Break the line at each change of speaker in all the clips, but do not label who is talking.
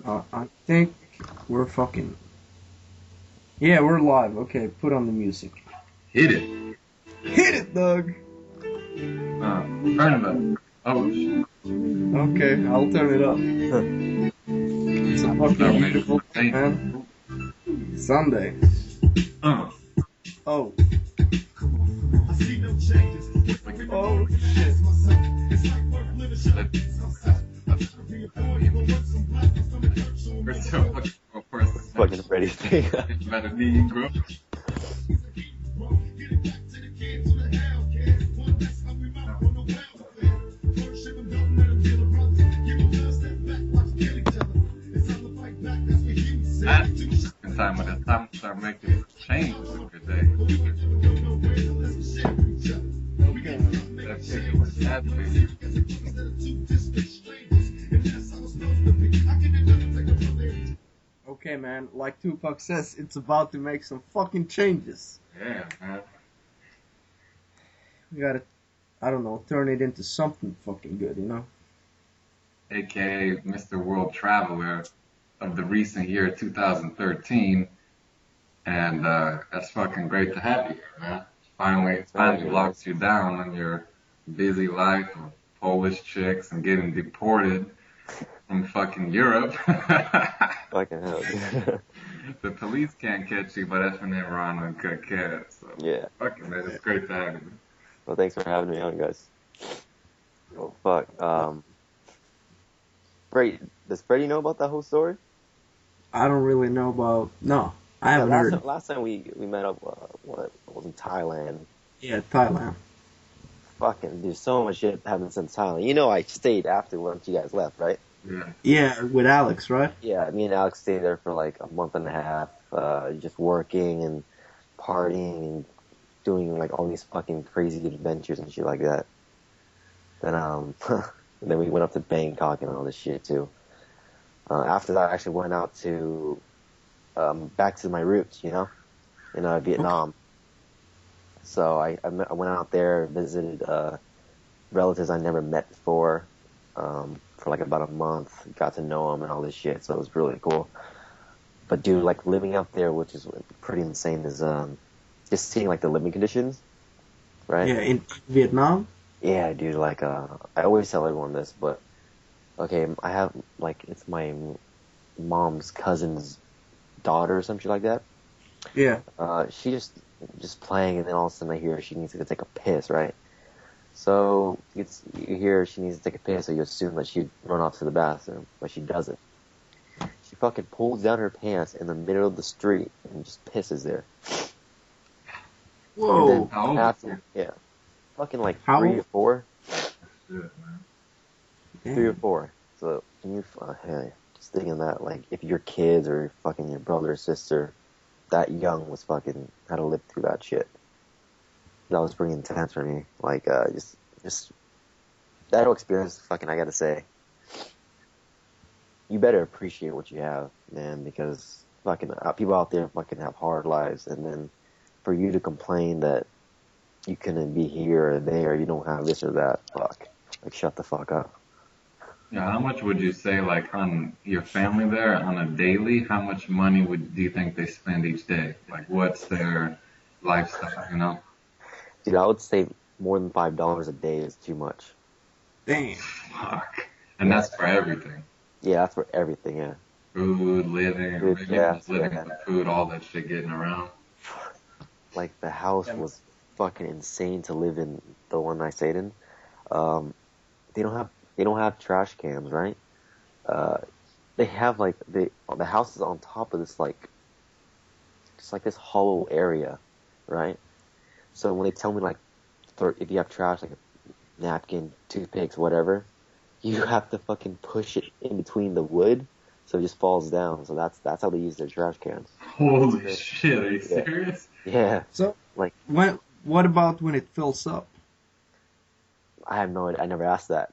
I think we're fucking. Yeah, we're live. Okay, put on the music.
Hit it.
Hit it, Doug.
Turn it up. Oh shit.
Okay, I'll turn it up. It's a fucking
Start making
beautiful
some
day,
changes.
man. Sunday.
Uh,
Oh.
like,
Oh shit.
let- First of all,
Fucking ready thing.
better need bro. That's the time when it's time to start making some changes in your day. That's it. What's happening?
Okay, man. Like Tupac says, it's about to make some fucking changes.
Yeah, man.
We gotta, I don't know, turn it into something fucking good, you know?
AKA Mr. World Traveler of the recent year 2013. And that's fucking great to have you here, man. Finally locked you down on your busy life of Polish chicks and getting deported from fucking Europe.
Fucking hell.
The police can't catch you, but F&N Raw Uncut can. So
Yeah.
fucking man, it's great to have you.
Well, thanks for having me on, guys. Oh, fuck. Brady, does Freddie know about that whole story?
I don't really know about. No, I
Yeah,
haven't heard.
last time we met up, what, it was in Thailand.
Yeah, Thailand.
Fucking, there's so much shit happened since Thailand. You know, I stayed after once you guys left, right?
Yeah.
Yeah, with Alex, right?
Yeah, me and Alex stayed there for like a month and a half, just working and partying and doing like all these fucking crazy adventures and shit like that. Then, then we went up to Bangkok and all this shit too. After that, I actually went out to, back to my roots, you know, in Vietnam. So I went out there, visited relatives I never met before, for like about a month, got to know them and all this shit. So it was really cool. But dude, like living out there, which is pretty insane, is just seeing like the living conditions, right?
Yeah, in Vietnam.
Yeah, dude. Like I always tell everyone this, but okay, I have like it's my mom's cousin's daughter or something like that.
Yeah.
She just playing, and then all of a sudden I hear she needs to go take a piss, right? So you hear she needs to take a piss, so you assume that she'd run off to the bathroom, but she doesn't. She fucking pulls down her pants in the middle of the street and just pisses there. And
Whoa.
then
How old is
after, yeah, fucking like
How
three
old?
or four,
shit, man?
three or
Damn.
four. So can you, hey, just thinking that like if your kids or fucking your brother or sister that young was fucking had to live through that shit. That was pretty intense for me. Like, just that whole experience. Fucking, I gotta say, you better appreciate what you have, man, because fucking people out there fucking have hard lives, and then for you to complain that you couldn't be here or there, you don't have this or that, fuck, like shut the fuck up.
Yeah, how much would you say, like, on your family there on a daily? How much money do you think they spend each day? Like, what's their lifestyle, you know?
Dude, I would say more than $5 a day is too much.
Damn.
Fuck. And
Yeah,
that's for everything.
yeah, that's for everything. Yeah,
Food, living, or
good
maybe not
gas,
just living,
yeah.
but food, all that shit getting around.
Like the house
Yeah.
was fucking insane to live in. The one I stayed in. Um, they don't have trash cans, right? Uh, they have like the house is on top of this like just like this hollow area, right? So when they tell me like if you have trash like a napkin, toothpicks, whatever, you have to fucking push it in between the wood so it just falls down. So that's how they use their trash cans.
Holy shit, are you
Yeah,
serious?
yeah.
So
Like
when? What about when it fills up?
I have no idea. I never asked that.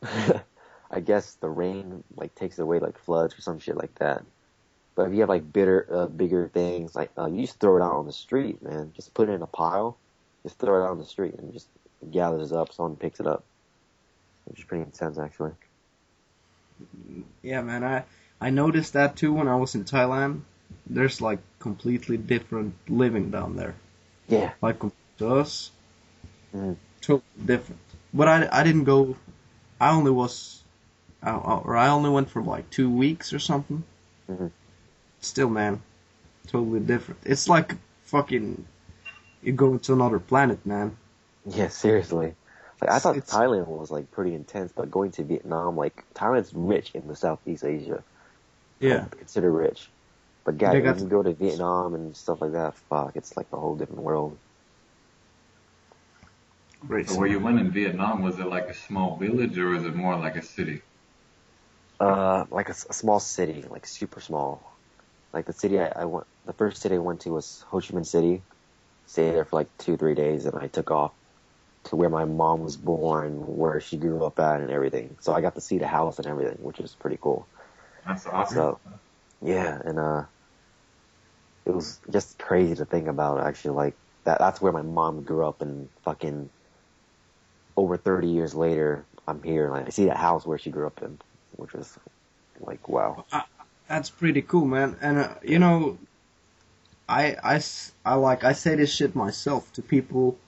I guess the rain like takes it away like floods or some shit like that. But if you have like bigger things, like you just throw it out on the street, man. Just put it in a pile. Just throw it out on the street and just gathers up. Someone picks it up, which is pretty intense, actually.
Yeah, man. I noticed that too when I was in Thailand. There's like completely different living down there.
Yeah.
Like compared to us,
Mm.
totally different. But I didn't go. I only was, or I only went for like 2 weeks or something.
Mm-hmm.
Still, man, totally different. It's like fucking you go to another planet, man.
Yeah, seriously. Like I thought
It's
Thailand was like pretty intense, but going to Vietnam, like Thailand's rich in the Southeast Asia.
yeah.
Considered rich. But guys,
They
when
got
you go to Vietnam and stuff like that, fuck, it's like a whole different world.
great.
So where you went in Vietnam, was it like a small village or was it more like a city?
Like a small city, like super small. Like the city I went, the first city I went to was Ho Chi Minh City. Stayed there for like 2-3 days, and I took off to where my mom was born, where she grew up at, and everything. So I got to see the house and everything, which was pretty cool.
That's awesome.
So yeah, and it was just crazy to think about. Actually, like that's where my mom grew up, and fucking over 30 years later, I'm here, and I see the house where she grew up in, which was like wow.
That's pretty cool, man. And you know, I say this shit myself to people,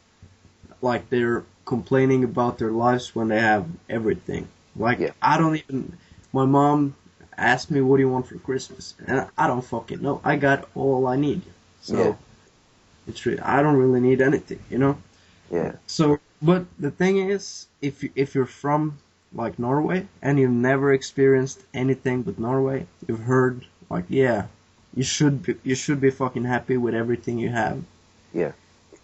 like they're complaining about their lives when they have everything. Like
Yeah.
I don't even. My mom asked me, "What do you want for Christmas?" And I don't fucking know. I got all I need, so
Yeah.
I don't really need anything, you know.
Yeah.
So, but the thing is, if you're from like Norway and you've never experienced anything but Norway, you've heard like, yeah, you should be fucking happy with everything you have,
Yeah.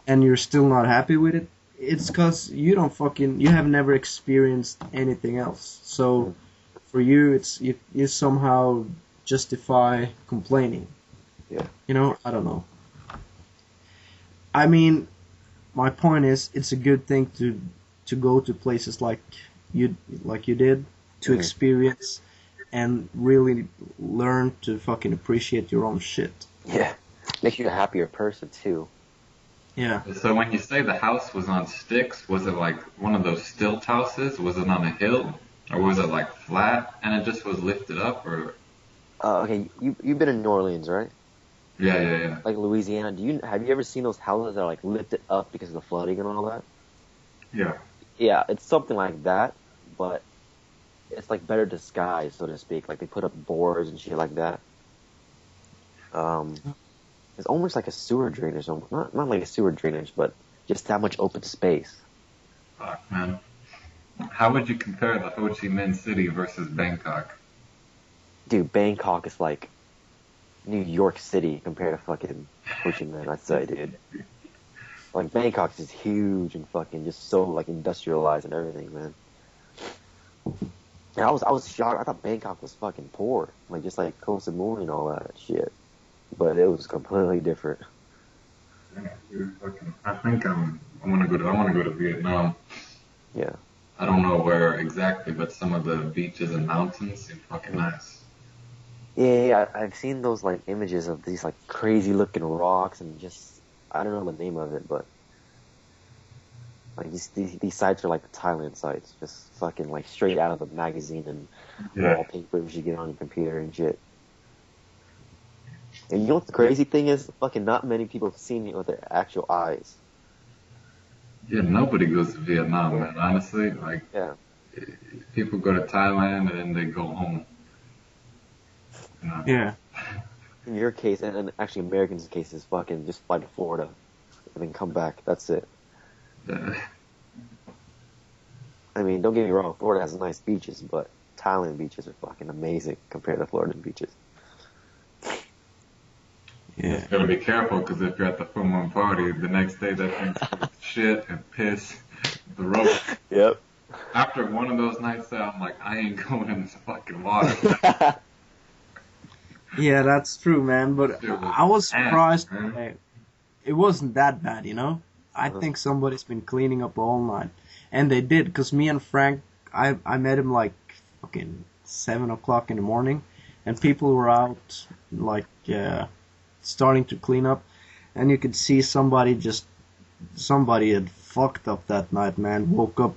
and you're still not happy with it. It's cause you have never experienced anything else. So for you, you somehow justify complaining.
Yeah.
You know, I don't know. I mean, my point is, it's a good thing to go to places like you did to
Mhm.
experience and really learn to fucking appreciate your own shit.
Yeah. Makes you a happier person too.
Yeah.
So when you say the house was on sticks, was it like one of those stilt houses? Was it on a hill? Or was it like flat and it just was lifted up? Or
Okay, you've been in New Orleans, right?
yeah.
Like Louisiana. Have you ever seen those houses that are like lifted up because of the flooding and all that?
Yeah.
Yeah, it's something like that, but it's like better disguised, so to speak. Like they put up boards and shit like that. Um, it's almost like a sewer drainage, not like a sewer drainage, but just that much open space.
Fuck, man. How would you compare the Ho Chi Minh City versus Bangkok?
Dude, Bangkok is like New York City compared to fucking Ho Chi Minh, I'd say, dude. Like Bangkok is huge and fucking just so like industrialized and everything, man. And I was shocked. I thought Bangkok was fucking poor, like just like Koh Samui and all that shit. But it was completely different.
Yeah, dude, fucking, I think I want to go to Vietnam.
Yeah.
I don't know where exactly, but some of the beaches and mountains seem fucking nice.
Yeah, I've seen those like images of these like crazy looking rocks and just I don't know the name of it, but like these sites are like the Thailand sites, just fucking like straight out of a magazine and
Yeah.
wallpapers you get on your computer and shit. And you know what the crazy thing is? Fucking not many people have seen it with their actual eyes.
Yeah, nobody goes to Vietnam, man. Honestly, like
Yeah.
people go to Thailand and then they go home. You know?
Yeah.
In your case, and actually Americans' case is fucking just fly to Florida and then come back. That's it.
Yeah.
I mean, don't get me wrong, Florida has nice beaches, but Thailand beaches are fucking amazing compared to Florida beaches.
Yeah.
Just gotta be careful because if you're at the full moon party, the next day that thing's full of shit and piss. The rope.
Yep.
After one of those nights out, I'm like, I ain't going in this fucking water.
Yeah, that's true, man. But
Dude,
I was surprised.
man.
It wasn't that bad, you know. I think somebody's been cleaning up all night, and they did. Because me and Frank, I met him like fucking 7 o'clock in the morning, and people were out like starting to clean up, and you could see somebody had fucked up that night, man. Woke up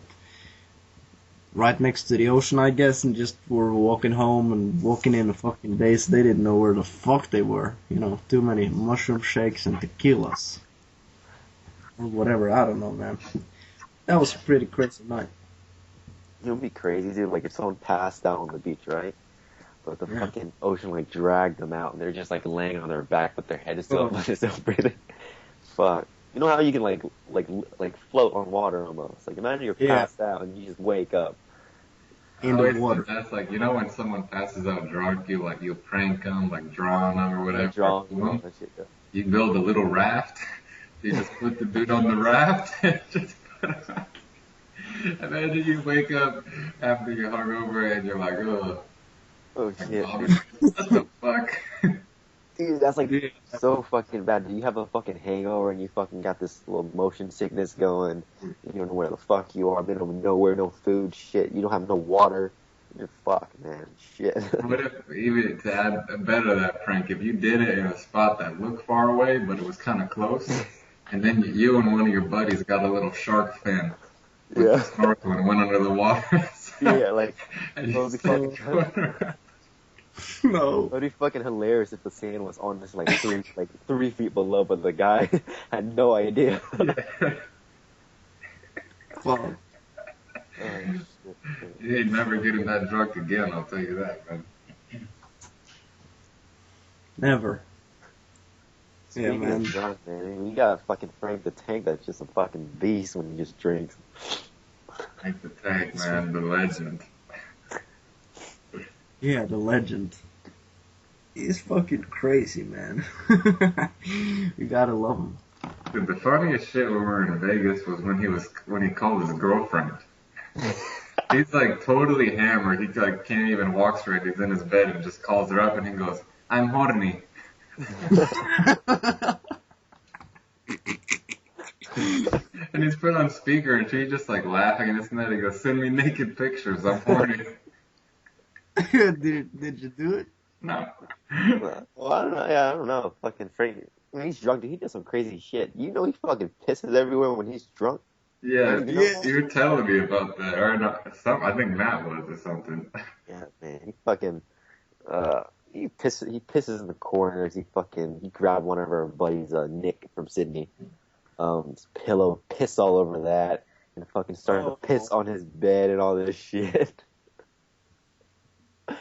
right next to the ocean, I guess, and just were walking home and walking in a fucking daze. They didn't know where the fuck they were. You know, too many mushroom shakes and tequilas. Or whatever, I don't know, man. That was a pretty crazy night.
It would be crazy, dude. Like if someone passed out on the beach, right? But the
Yeah.
fucking ocean like dragged them out, and they're just like laying on their back, but their head is still up,
Oh,
they're still breathing. Fuck. You know how you can like float on water almost? Like imagine you're
yeah,
passed out and you just wake up.
I
in the
always
water.
thought that's like, you know, when someone passes out drunk, you prank them, like draw on them or
Yeah,
whatever.
drunk and all
Well,
that shit. Yeah.
you build a little raft. You just put the dude on the raft and just put him. Imagine you wake up after you're hungover and you're like, oh,
Oh
like
shit,
Bobby,
dude.
what the fuck?
Dude, that's like
Yeah.
so fucking bad. You have a fucking hangover and you fucking got this little motion sickness going. You don't know where the fuck you are. Middle of nowhere, no food, shit. You don't have no water. You're fucked, man. Shit.
What if, even to add better that prank, if you did it in a spot that looked far away, but it was kind of close, and then you and one of your buddies got a little shark fin with the
Yeah.
snorkel and went under the water.
Yeah, like,
And
that
you
would be
started
fucking,
going around.
No.
that'd be fucking hilarious if the sand was on just like 3 feet below, but the guy had no idea.
Yeah.
Fuck.
Oh, shit.
You ain't never getting that drunk again, I'll tell you that, man.
Never. Yeah,
Speaking of
man.
drunk, man, you got fucking Frank the Tank that's just a fucking beast when he just drinks.
Like the tank, man, the legend.
Yeah, the legend. He's fucking crazy, man. You gotta love him.
Dude, the funniest shit when we were in Vegas was when he called his girlfriend. He's like totally hammered. He like can't even walk straight. He's in his bed and just calls her up and he goes, "I'm horny." And he's put on speaker and she's just like laughing and this and that. He goes, "Send me naked pictures. I'm horny."
Did you do it?
No.
Well, I don't know. Yeah, I don't know. Fucking Frank, when he's drunk, dude, he does some crazy shit. You know he fucking pisses everywhere when he's drunk.
Yeah,
You know
Yeah.
that?
you were telling me about that, or not? I think Matt was or something.
Yeah, man. He fucking he pisses in the corners. He grabbed one of our buddies, Nick from Sydney, his pillow, piss all over that, and fucking started to piss on his bed and all this shit.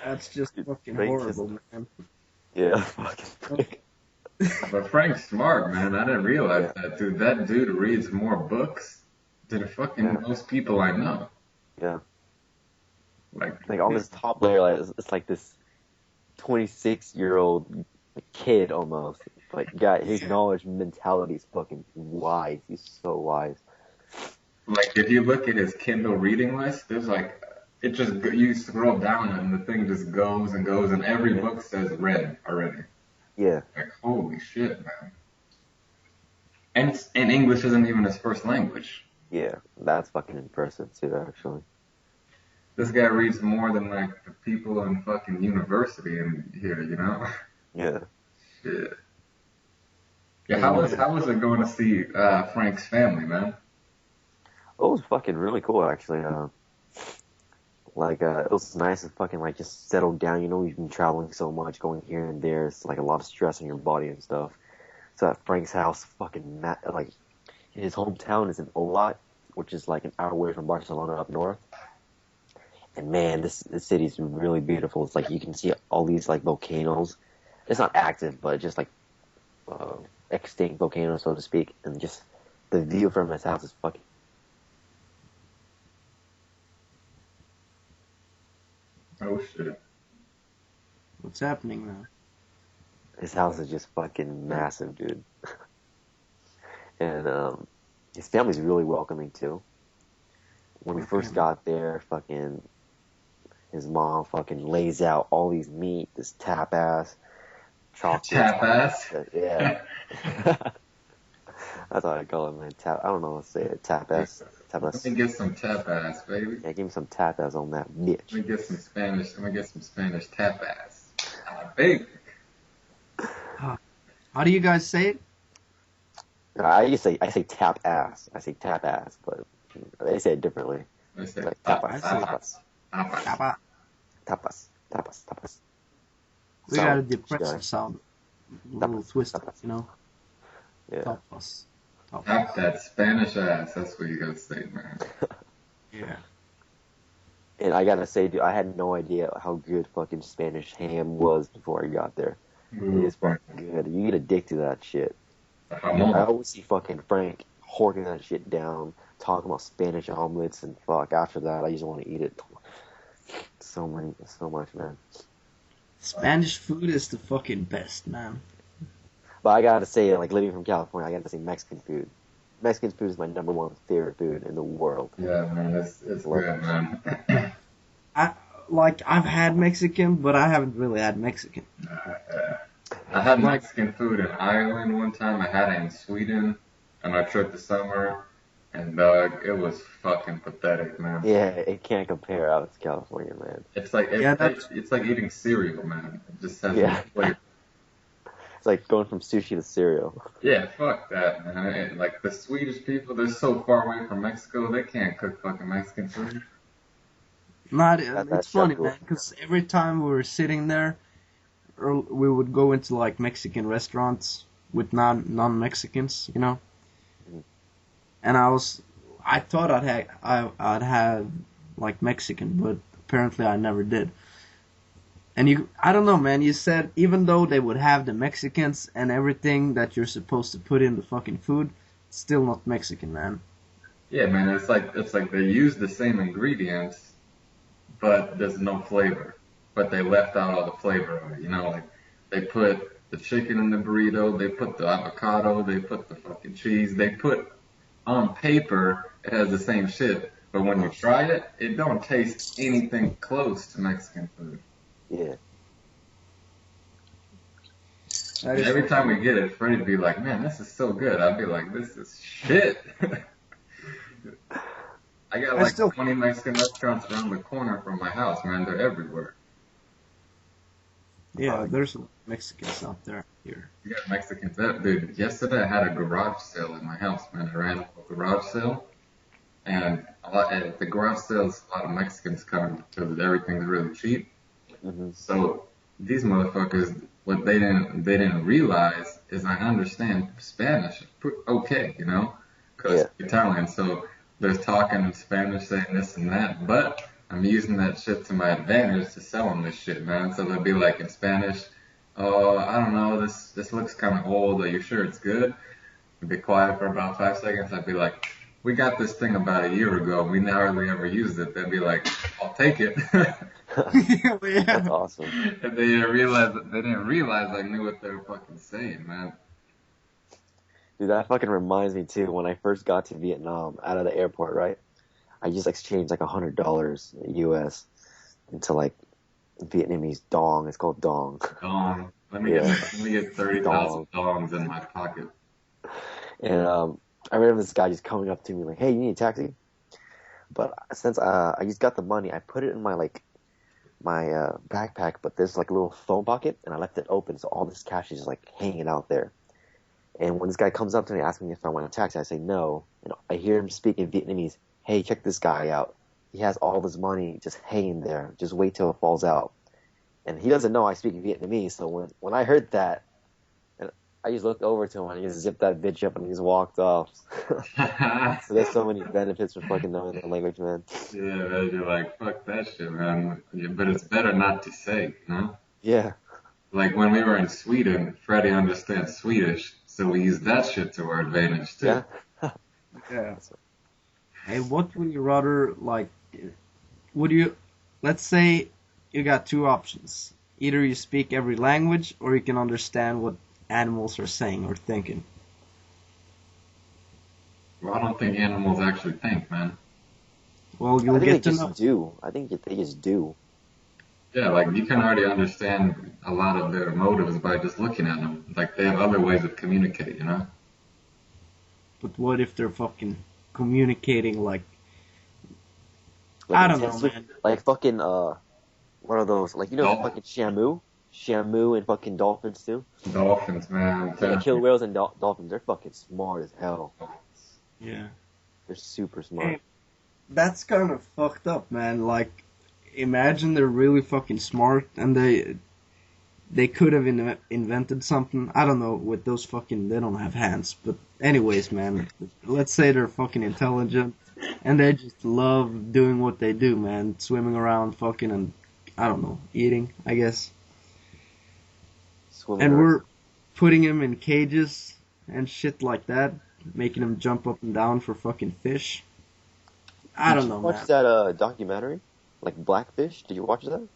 That's just
Dude,
fucking
Frank
horrible, man.
Yeah, fucking.
But Frank's smart, man. I didn't realize
Yeah.
that, dude. That dude reads more books than fucking
Yeah.
most people I know.
Yeah.
Like,
On this top layer, like, it's like this 26-year-old kid almost. Like, his knowledge mentality is fucking wise. He's so wise.
like if you look at his Kindle reading list, there's like, you scroll down and the thing just goes and goes, and every
Yeah.
book says read already.
Yeah.
Like, holy shit, man. And English isn't even his first language.
Yeah. That's fucking impressive too, actually.
This guy reads more than like the people in fucking university in here, you know?
Yeah.
Shit. Yeah, how was it going to see Frank's family, man?
It was fucking really cool, actually. It was nice to fucking like just settle down. You know, we've been traveling so much, going here and there. It's like a lot of stress on your body and stuff. So at Frank's house, like his hometown is in Olat, which is like an hour away from Barcelona up north. And man, this city's really beautiful. It's like you can see all these like volcanoes. It's not active, but just like extinct volcanoes, so to speak. And just the view from his house is fucking.
Oh shit.
What's happening now?
His house is just fucking massive, dude. And his family's really welcoming too. When we first got there, fucking his mom fucking lays out all these meat, this tapas, chocolate.
Tapas?
Yeah. That's what I call it, man. I don't know what to say it. Tapas.
Let me get some tapas, baby.
Yeah, give me some tapas on that bitch.
Let me get some Spanish tapas. Baby.
How do you guys say it?
I say tap ass. I say tap ass, but they say it differently.
They say
Like
tapas,
tapas,
I say
tapas, tapas.
tapa.
tapas, tapas, tapas.
We got a
Sound,
depressive
guy.
sound, a little twisted,
Tapas.
you know.
Yeah.
Tapas.
Tap
Tapas.
that Spanish ass. That's what you gotta say, man.
Yeah.
And I gotta say, dude, I had no idea how good fucking Spanish ham was before I got there. It
Ooh,
is fucking good. You get addicted to that shit. I
jamon.
always see fucking Frank horking that shit down, talking about Spanish omelets, and fuck, after that, I just want to eat it. So much, man.
Spanish food is the fucking best, man.
But I gotta say, like, living from California, I gotta say Mexican food. Mexican food is my number one favorite food in the world.
Yeah, man, it's
Love
good, man.
I've had Mexican, but I haven't really had Mexican.
I had
Like,
Mexican food in Ireland one time. I had it in Sweden on our trip this summer, and it was fucking pathetic, man.
Yeah, it can't compare out to California, man.
It's like
yeah, that's
it's like eating cereal, man. It just has no
Yeah,
flavor.
it's like going from sushi to cereal.
Yeah, fuck that, man. Like the Swedish people, they're so far away from Mexico, they can't cook fucking Mexican food.
not.
That's
It's funny,
acceptable.
man, because every time we were sitting there, or we would go into like Mexican restaurants with non-Mexicans, you know,
Mhm.
and I thought I'd have like Mexican, but apparently I never did. And I don't know, man. You said even though they would have the Mexicans and everything that you're supposed to put in the fucking food, it's still not Mexican, man.
Yeah, man, it's like they use the same ingredients, but there's no flavor. But they left out all the flavor of it. You know, like they put the chicken in the burrito, they put the avocado, they put the fucking cheese, they put on paper it has the same shit, but when you try it, it don't taste anything close to Mexican food.
Yeah,
That
And
is
every time
fucking.
we get it, Freddie'd be like, "Man, this is so good." I'd be like, "This is shit." I got
I
like
still.
20 Mexican restaurants around the corner from my house, man. They're everywhere.
Yeah, there's Mexicans out there here.
You got Mexicans up, dude. Yesterday I had a garage sale at my house, man. I ran a garage sale, and at the garage sales, a lot of Mexicans come because everything's really cheap.
hmm
So these motherfuckers, what they didn't realize is I understand Spanish okay, you know, because
yeah,
Italian. So they're talking in Spanish, saying this and that, but I'm using that shit to my advantage to sell them this shit, man. So they'll be like in Spanish, oh, I don't know, this looks kind of old. Are you sure it's good? I'd be quiet for about 5 seconds. I'd be like, we got this thing about a year ago. We hardly ever used it. They'd be like, I'll take it.
that's
Yeah.
awesome.
And they didn't realize I knew what they were fucking saying, man.
Dude, that fucking reminds me too. When I first got to Vietnam, out of the airport, right? I just exchanged like $100 US into like Vietnamese dong. It's called dong.
Dong.
Yeah,
Let me get 30,000
dong.
dongs in my pocket.
And I remember this guy just coming up to me like, "Hey, you need a taxi?" But since I just got the money, I put it in my backpack. But there's like a little phone pocket, and I left it open, so all this cash is just like hanging out there. And when this guy comes up to me asking me if I want a taxi, I say no. And I hear him speak in Vietnamese. "Hey, check this guy out. He has all this money just hanging there. Just wait till it falls out." And he doesn't know I speak Vietnamese, so when I heard that, and I just looked over to him and he just zipped that bitch up and he just walked off. So there's so many benefits from fucking knowing the language, man.
Yeah, man, you're like, fuck that shit, man. Yeah, but it's better not to say, you know?
Yeah.
Like when we were in Sweden, Freddie understands Swedish, so we used that shit to our advantage too.
Yeah.
Yeah. Hey, what would you rather like? Would you? Let's say you got two options. Either you speak every language, or you can understand what animals are saying or thinking.
Well, I don't think animals actually think, man.
Well,
I
you'll
think they
get to know.
just do. I think they just do.
Yeah, like you can already understand a lot of their motives by just looking at them. Like they have other ways of communicating, you know?
But what if they're fucking communicating like
Like
I don't know,
intensely.
man.
Like fucking what are those? Like
Dolphins.
fucking Shamu? Shamu and fucking dolphins too?
Dolphins, man.
Yeah, kill whales and dolphins. They're fucking smart as hell.
Yeah.
They're super
Hey,
smart.
that's kind of fucked up, man. Like, imagine they're really fucking smart and they could have invented something. I don't know, with those fucking, they don't have hands. But anyways, man, let's say they're fucking intelligent and they just love doing what they do, man. Swimming around, fucking, and I don't know, eating, I guess.
Swimming
And
around.
we're putting them in cages and shit like that, making them jump up and down for fucking fish. I
Did
don't
you
know,
watch
man.
that documentary, like Blackfish? Did you watch that?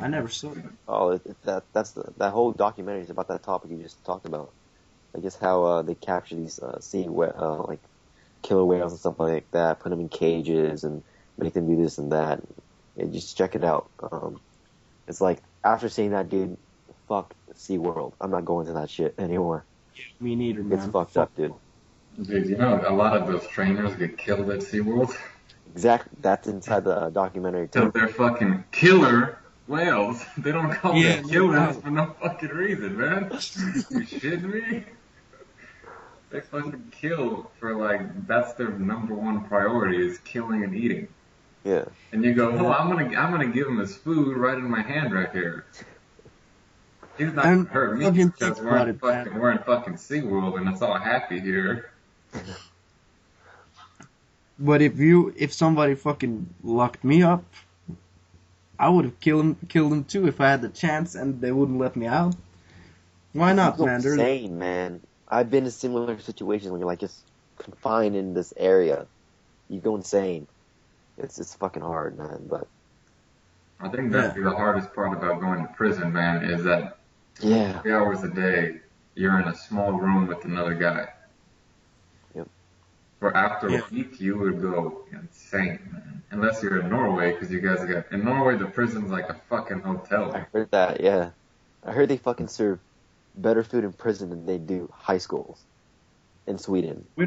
I never saw it.
Oh, that whole documentary is about that topic you just talked about. I guess how they capture these like killer whales and stuff like that, put them in cages and make them do this and that. Yeah, just check it out. It's like after seeing that, dude, fuck SeaWorld. I'm not going to that shit anymore.
Me neither,
It's
man.
fucked up, dude.
Dude, you know, a lot of those trainers get killed at SeaWorld.
Exactly. That's inside the documentary
Because
too.
they're fucking killer whales. They don't call
Yeah,
them
no
killers
doubt.
for no fucking reason, man. You shitting me? They fucking kill for like, that's their number one priority is killing and eating.
Yeah.
And you go, oh, I'm gonna give him his food right in my hand right here. He's not gonna
And
hurt me
fucking
because
think about it, man.
we're in fucking SeaWorld and it's all happy here.
But if somebody fucking locked me up, I would have killed him too if I had the chance, and they wouldn't let me out. Why
You
not,
go
man?
insane, man. I've been in similar situations when you're like just confined in this area. You go insane. It's fucking hard, man. But
I think that's
Yeah,
the hardest part about going to prison, man, is that
yeah,
3 hours a day you're in a small room with another guy.
yep.
For after
yeah,
a week, you would go insane, man. Unless you're in Norway, because you guys got in Norway the prison's like a fucking hotel.
I heard that. Yeah, I heard they fucking serve better food in prison than they do high schools in Sweden.
we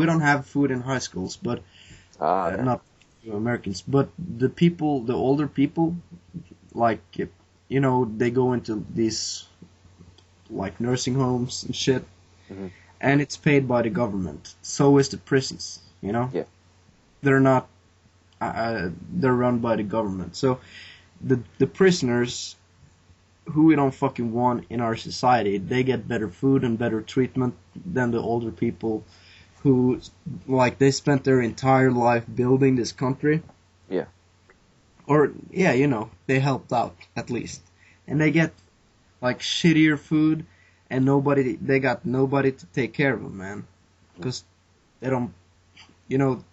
don't have food in high schools, but
Yeah.
not Americans. But the older people, like they go into these like nursing homes and shit,
Hmm.
and it's paid by the government. So is the prisons,
Yeah.
They're not, they're run by the government. So the prisoners who we don't fucking want in our society, they get better food and better treatment than the older people who, like, they spent their entire life building this country.
Yeah.
Or, yeah, they helped out, at least. And they get, like, shittier food, and they got nobody to take care of them, man. Because they don't, you know,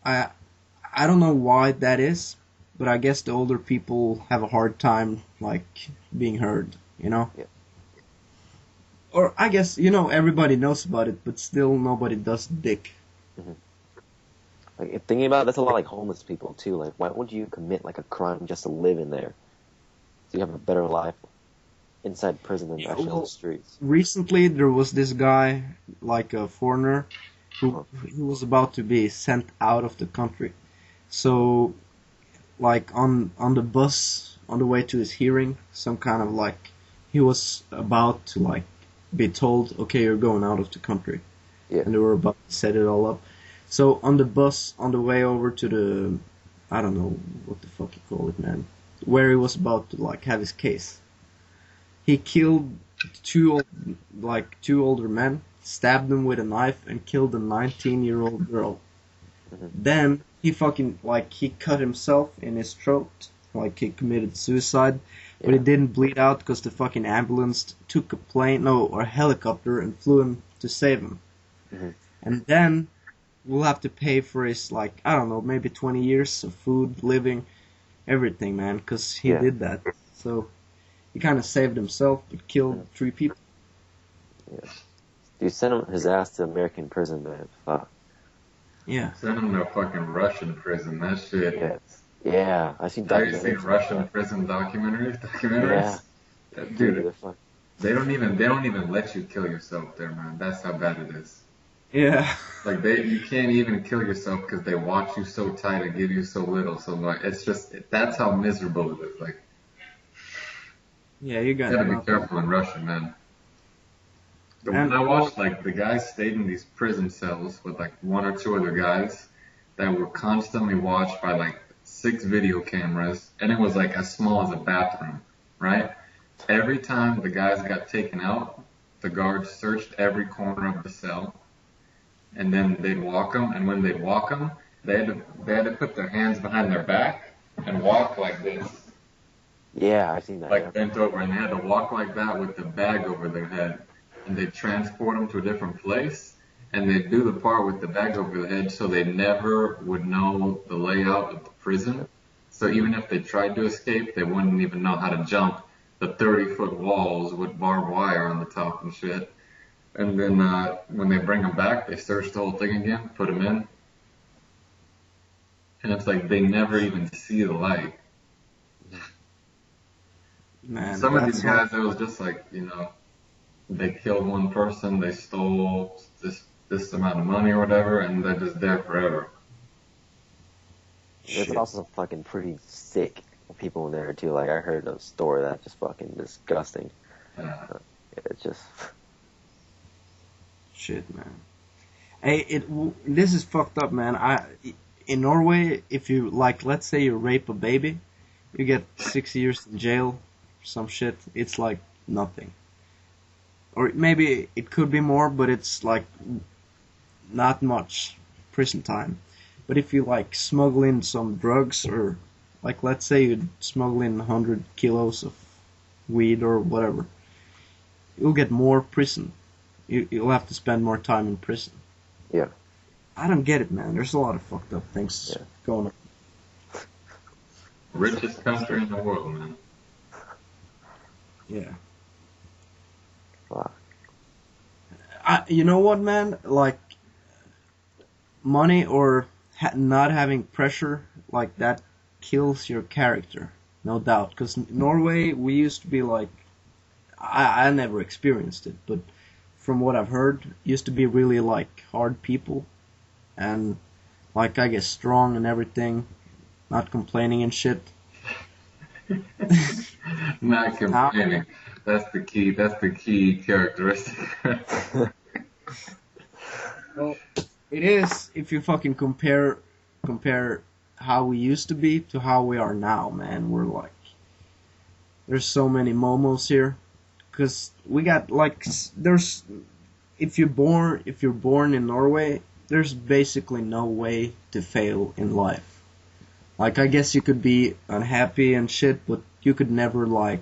I, I don't know why that is, but I guess the older people have a hard time, like, being heard.
Yeah.
Or I guess, everybody knows about it, but still nobody does dick.
Like thinking about it, that's a lot like homeless people too. Like, why would you commit like a crime just to live in there, so you have a better life inside prison than
Yeah,
actually on
well,
the streets?
recently there was this guy, like a foreigner,
Uh-huh.
who was about to be sent out of the country. So, like on the bus on the way to his hearing, some kind of like he was about to like be told, okay, you're going out of the country,
Yeah.
and they were about to set it all up. So on the bus on the way over to the, I don't know what the fuck you call it, man, where he was about to like have his case, he killed two older men, stabbed them with a knife, and killed a 19-year-old girl.
Mhm.
Then he fucking like he cut himself in his throat, like he committed suicide, but
Yeah.
he didn't bleed out because the fucking ambulance took a or a helicopter and flew him to save him.
Mhm.
And then we'll have to pay for his like I don't know, maybe 20 years of food, living, everything, man, because he
Yeah.
did that. So he kind of saved himself, but killed 3 people.
Yeah. Dude, send him his ass to American prison, man. Fuck.
Yeah.
Send them to a fucking Russian prison. That shit.
Yeah. Yeah. I seen
Have you seen
documentaries about
Russian
that.
prison documentaries?
Yeah.
Documentaries?
Dude,
Dude,
they're fuck.
they don't even let you kill yourself there, man. That's how bad it is.
Yeah.
Like you can't even kill yourself because they watch you so tight and give you so little. So like, it's just that's how miserable it is. Like,
Yeah, you
you
got
gotta be
nothing.
careful in Russia, man. But when
And
I watched like the guys stayed in these prison cells with like one or two other guys, that were constantly watched by like 6 video cameras, and it was like as small as a bathroom, right? Every time the guys got taken out, the guards searched every corner of the cell, and then they'd walk them, and when they'd walk them, they had to put their hands behind their back and walk like this,
Yeah, I've seen that.
like
Yeah.
bent over, and they had to walk like that with the bag over their head, and they transport them to a different place, and they do the part with the bag over their head so they never would know the layout of the prison. So even if they tried to escape, they wouldn't even know how to jump the 30-foot walls with barbed wire on the top and shit. And then when they bring them back, they search the whole thing again, put them in, and it's like they never even see the light.
Man,
Some of these
that's
guys, it was just like, they killed one person, they stole this amount of money or whatever, and they're just there forever.
There's
shit.
also some fucking pretty sick people in there too. Like I heard a story that's just fucking disgusting.
Yeah.
It's just
Shit, man. Hey, this is fucked up, man. In Norway, if you like, let's say you rape a baby, you get 6 years in jail, some shit. It's like nothing, or maybe it could be more, but it's like not much prison time. But if you like smuggle in some drugs, or like let's say you smuggle in 100 kilos of weed or whatever, you'll get more prison. You'll have to spend more time in prison.
yeah.
I don't get it, man. There's a lot of fucked up things
Yeah.
going on.
Richest country in the world, man.
Yeah.
Fuck.
You know what, man? Like, money or not having pressure like that kills your character, no doubt. Because Norway, we used to be like, I never experienced it, but from what I've heard, used to be really like hard people, and like I guess strong and everything, not complaining and shit.
Not complaining. That's the key. That's the key characteristic.
Well, it is if you fucking compare how we used to be to how we are now, man. We're like, there's so many momos here, cause we got like there's if you're born in Norway, there's basically no way to fail in life. Like I guess you could be unhappy and shit, but you could never like.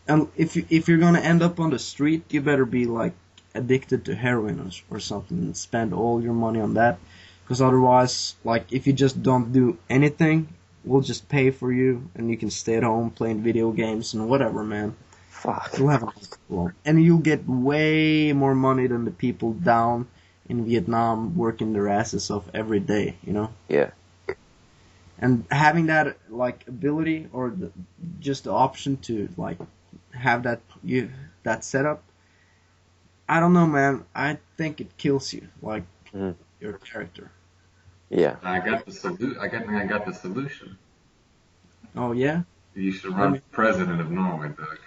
And if you're gonna end up on the street, you better be like addicted to heroin or something and spend all your money on that. Because otherwise, like if you just don't do anything, we'll just pay for you and you can stay at home playing video games and whatever, man.
Fuck.
You'll have a nice life. And you'll get way more money than the people down in Vietnam working their asses off every day, you know?
Yeah.
And having that like ability or just the option to like have that setup, I don't know, man. I think it kills you, like
Mhm.
your character.
Yeah.
I got the I got the solution.
Oh yeah,
You should run for president of Norway, Doug.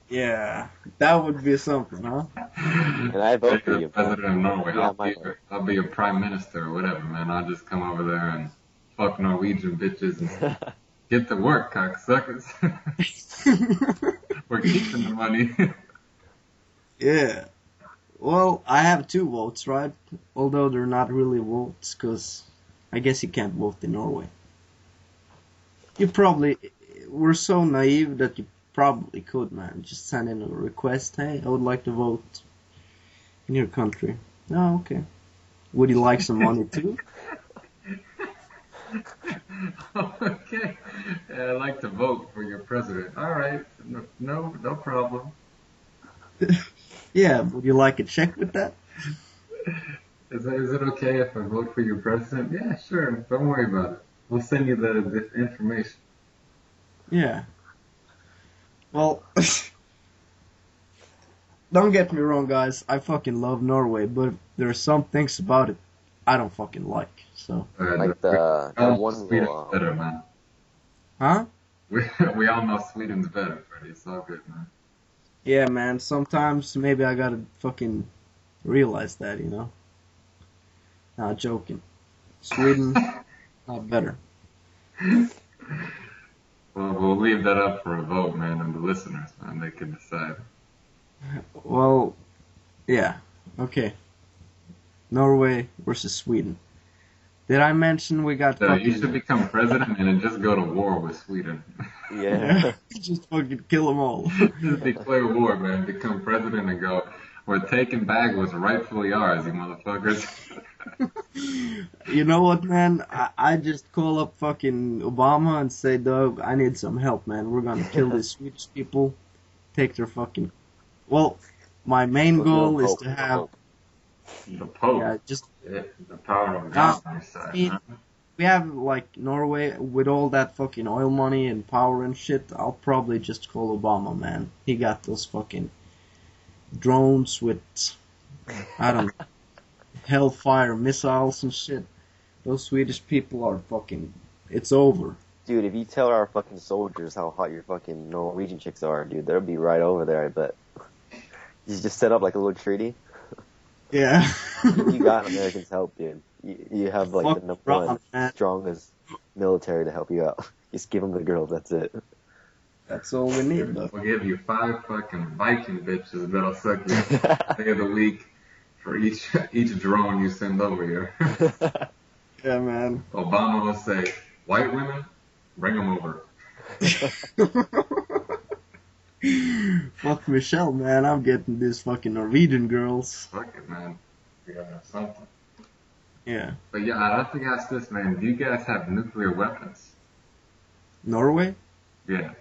yeah, that would be something, huh?
And I vote for
You're
you,
the
bro.
president of Norway.
Yeah, my vote.
I'll be a prime minister or whatever, man. I'll just come over there and fuck Norwegian bitches and get to work, cocksuckers. We're keeping the money.
Yeah. Well, I have 2 votes, right? Although they're not really votes, because I guess you can't vote in Norway. We're so naive that you probably could, man. Just send in a request. Hey, I would like to vote in your country. Oh, okay. Would you like some money too?
Okay. I'd like to vote for your president. All right. No problem.
Yeah, would you like a check with that?
Is it okay if I vote for your president? Yeah, sure. Don't worry about it. We'll send you the information.
Yeah. Well, don't get me wrong, guys. I fucking love Norway, but there are some things about it I don't fucking like. So,
Like the one
Sweden's
little,
better, man.
huh?
We all know Sweden's better, Freddie. It's all good, man.
Yeah, man. Sometimes maybe I gotta fucking realize that, you know. Not joking. Sweden, not better.
Well, we'll leave that up for a vote, man, and the listeners, man. They can decide.
Well, yeah. Okay. Norway versus Sweden. Did I mention we got
So you
fucking...
should become president and then just go to war with Sweden.
Yeah.
Just fucking kill them all.
Just declare war, man. Become president and go, we're taking back what's rightfully ours, you motherfuckers.
You know what, man? I just call up fucking Obama and say, Doug, I need some help, man. We're gonna kill these Swedish people. Take their fucking... Well, my main goal is to have...
The Pope.
Yeah, just...
The power of God on your side, man.
We have, like, Norway, with all that fucking oil money and power and shit, I'll probably just call Obama, man. He got those fucking drones with, I don't know, Hellfire missiles and shit. Those Swedish people are fucking... It's over.
Dude, if you tell our fucking soldiers how hot your fucking Norwegian chicks are, dude, they'll be right over there, I bet. You just set up like a little treaty.
Yeah.
You got Americans' help, dude. You have like
Fuck
the number
Ron,
one
man.
strongest military to help you out. Just give them the girls, that's it.
That's all we need, though.
We'll give you 5 fucking Viking bitches that'll suck you day of the week for each drone you send over here.
Yeah, man.
Obama will say, white women, bring them over.
Fuck Michelle, man. I'm getting these fucking Norwegian girls.
Fuck it, man. We gotta have something.
Yeah.
But yeah, I'd have to ask this, man. Do you guys have nuclear weapons?
Norway?
Yeah.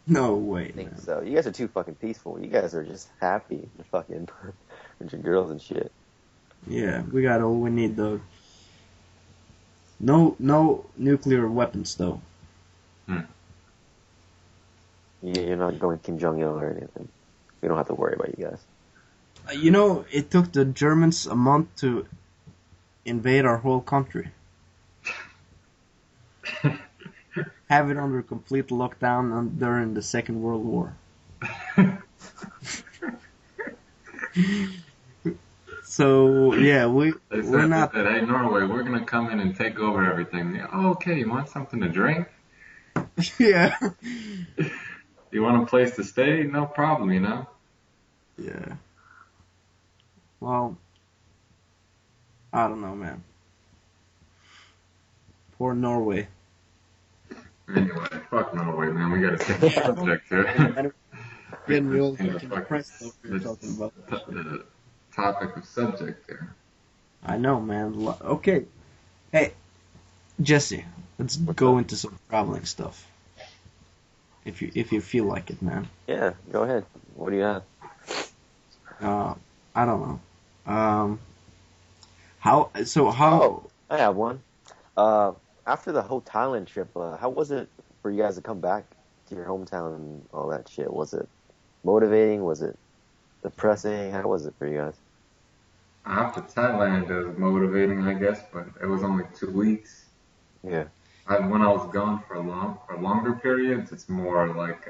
No way,
I think
man.
so. You guys are too fucking peaceful. You guys are just happy with fucking bunch of girls and shit.
Yeah, we got all we need, though. No nuclear weapons, though.
You're not going Kim Jong-il or anything. We don't have to worry about you guys.
You know, it took the Germans a month to invade our whole country. Have it under complete lockdown during the Second World War. So, yeah, we're not...
They said, hey, Norway, we're gonna come in and take over everything. Yeah, oh, okay, you want something to drink?
Yeah.
You want a place to stay? No problem, you know?
Yeah. Well, I don't know, man. Poor Norway.
Anyway, fuck Norway, man. We gotta change the subject here.
Getting real
Change
fucking
the
depressed over here talking about that shit.
the topic of subject here.
I know, man. Okay. Hey, Jesse, let's go into some traveling stuff. If you feel like it, man.
Yeah, go ahead. What do you have?
I don't know. How?
Oh, I have one. After the whole Thailand trip, how was it for you guys to come back to your hometown and all that shit? Was it motivating? Was it depressing? How was it for you guys?
After Thailand, it was motivating, I guess, but it was only 2 weeks.
Yeah.
When I was gone for longer periods, it's more like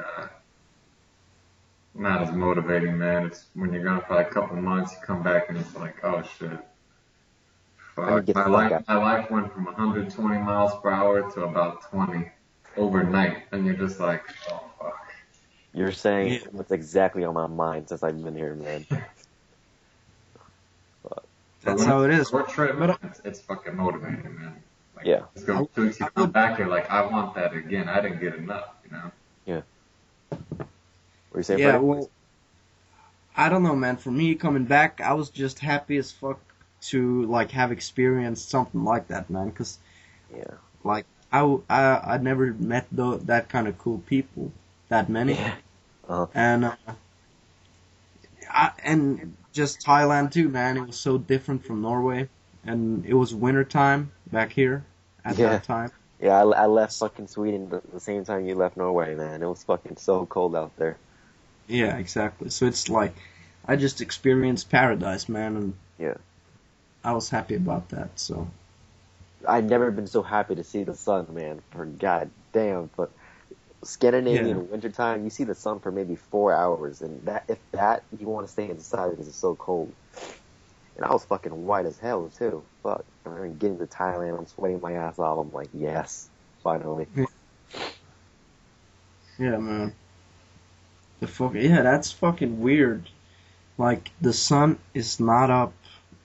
not as motivating, man. It's when you're gone for like a couple months, you come back and it's like, oh shit, fuck. My life went from 120 miles per hour to about 20 overnight, and you're just like, oh fuck.
You're saying what's exactly on my mind since I've been here, man.
That's how it is.
Short trip, it's fucking motivating, man. Like,
Yeah.
Let's go 2 weeks, you come back, you're like, I want that again. I didn't get enough, you know?
Yeah. What are you saying,
Yeah,
Freddie?
well, I don't know, man. For me, coming back, I was just happy as fuck to like have experienced something like that, man. Cause
Yeah.
like I never met that kind of cool people, that many,
Uh-huh.
and and just Thailand too, man. It was so different from Norway, and it was winter time back here at that time.
Yeah, I left fucking Sweden the same time you left Norway, man. It was fucking so cold out there.
Yeah, exactly. So it's like I just experienced paradise, man, and
Yeah.
I was happy about that. So
I've never been so happy to see the sun, man. For goddamn, but Scandinavian wintertime, you see the sun for maybe 4 hours, and if you want to stay inside because it's so cold. And I was fucking white as hell too. Fuck. I mean, getting to Thailand, I'm sweating my ass off. I'm like, yes, finally.
Yeah, man. Yeah, that's fucking weird. Like the sun is not up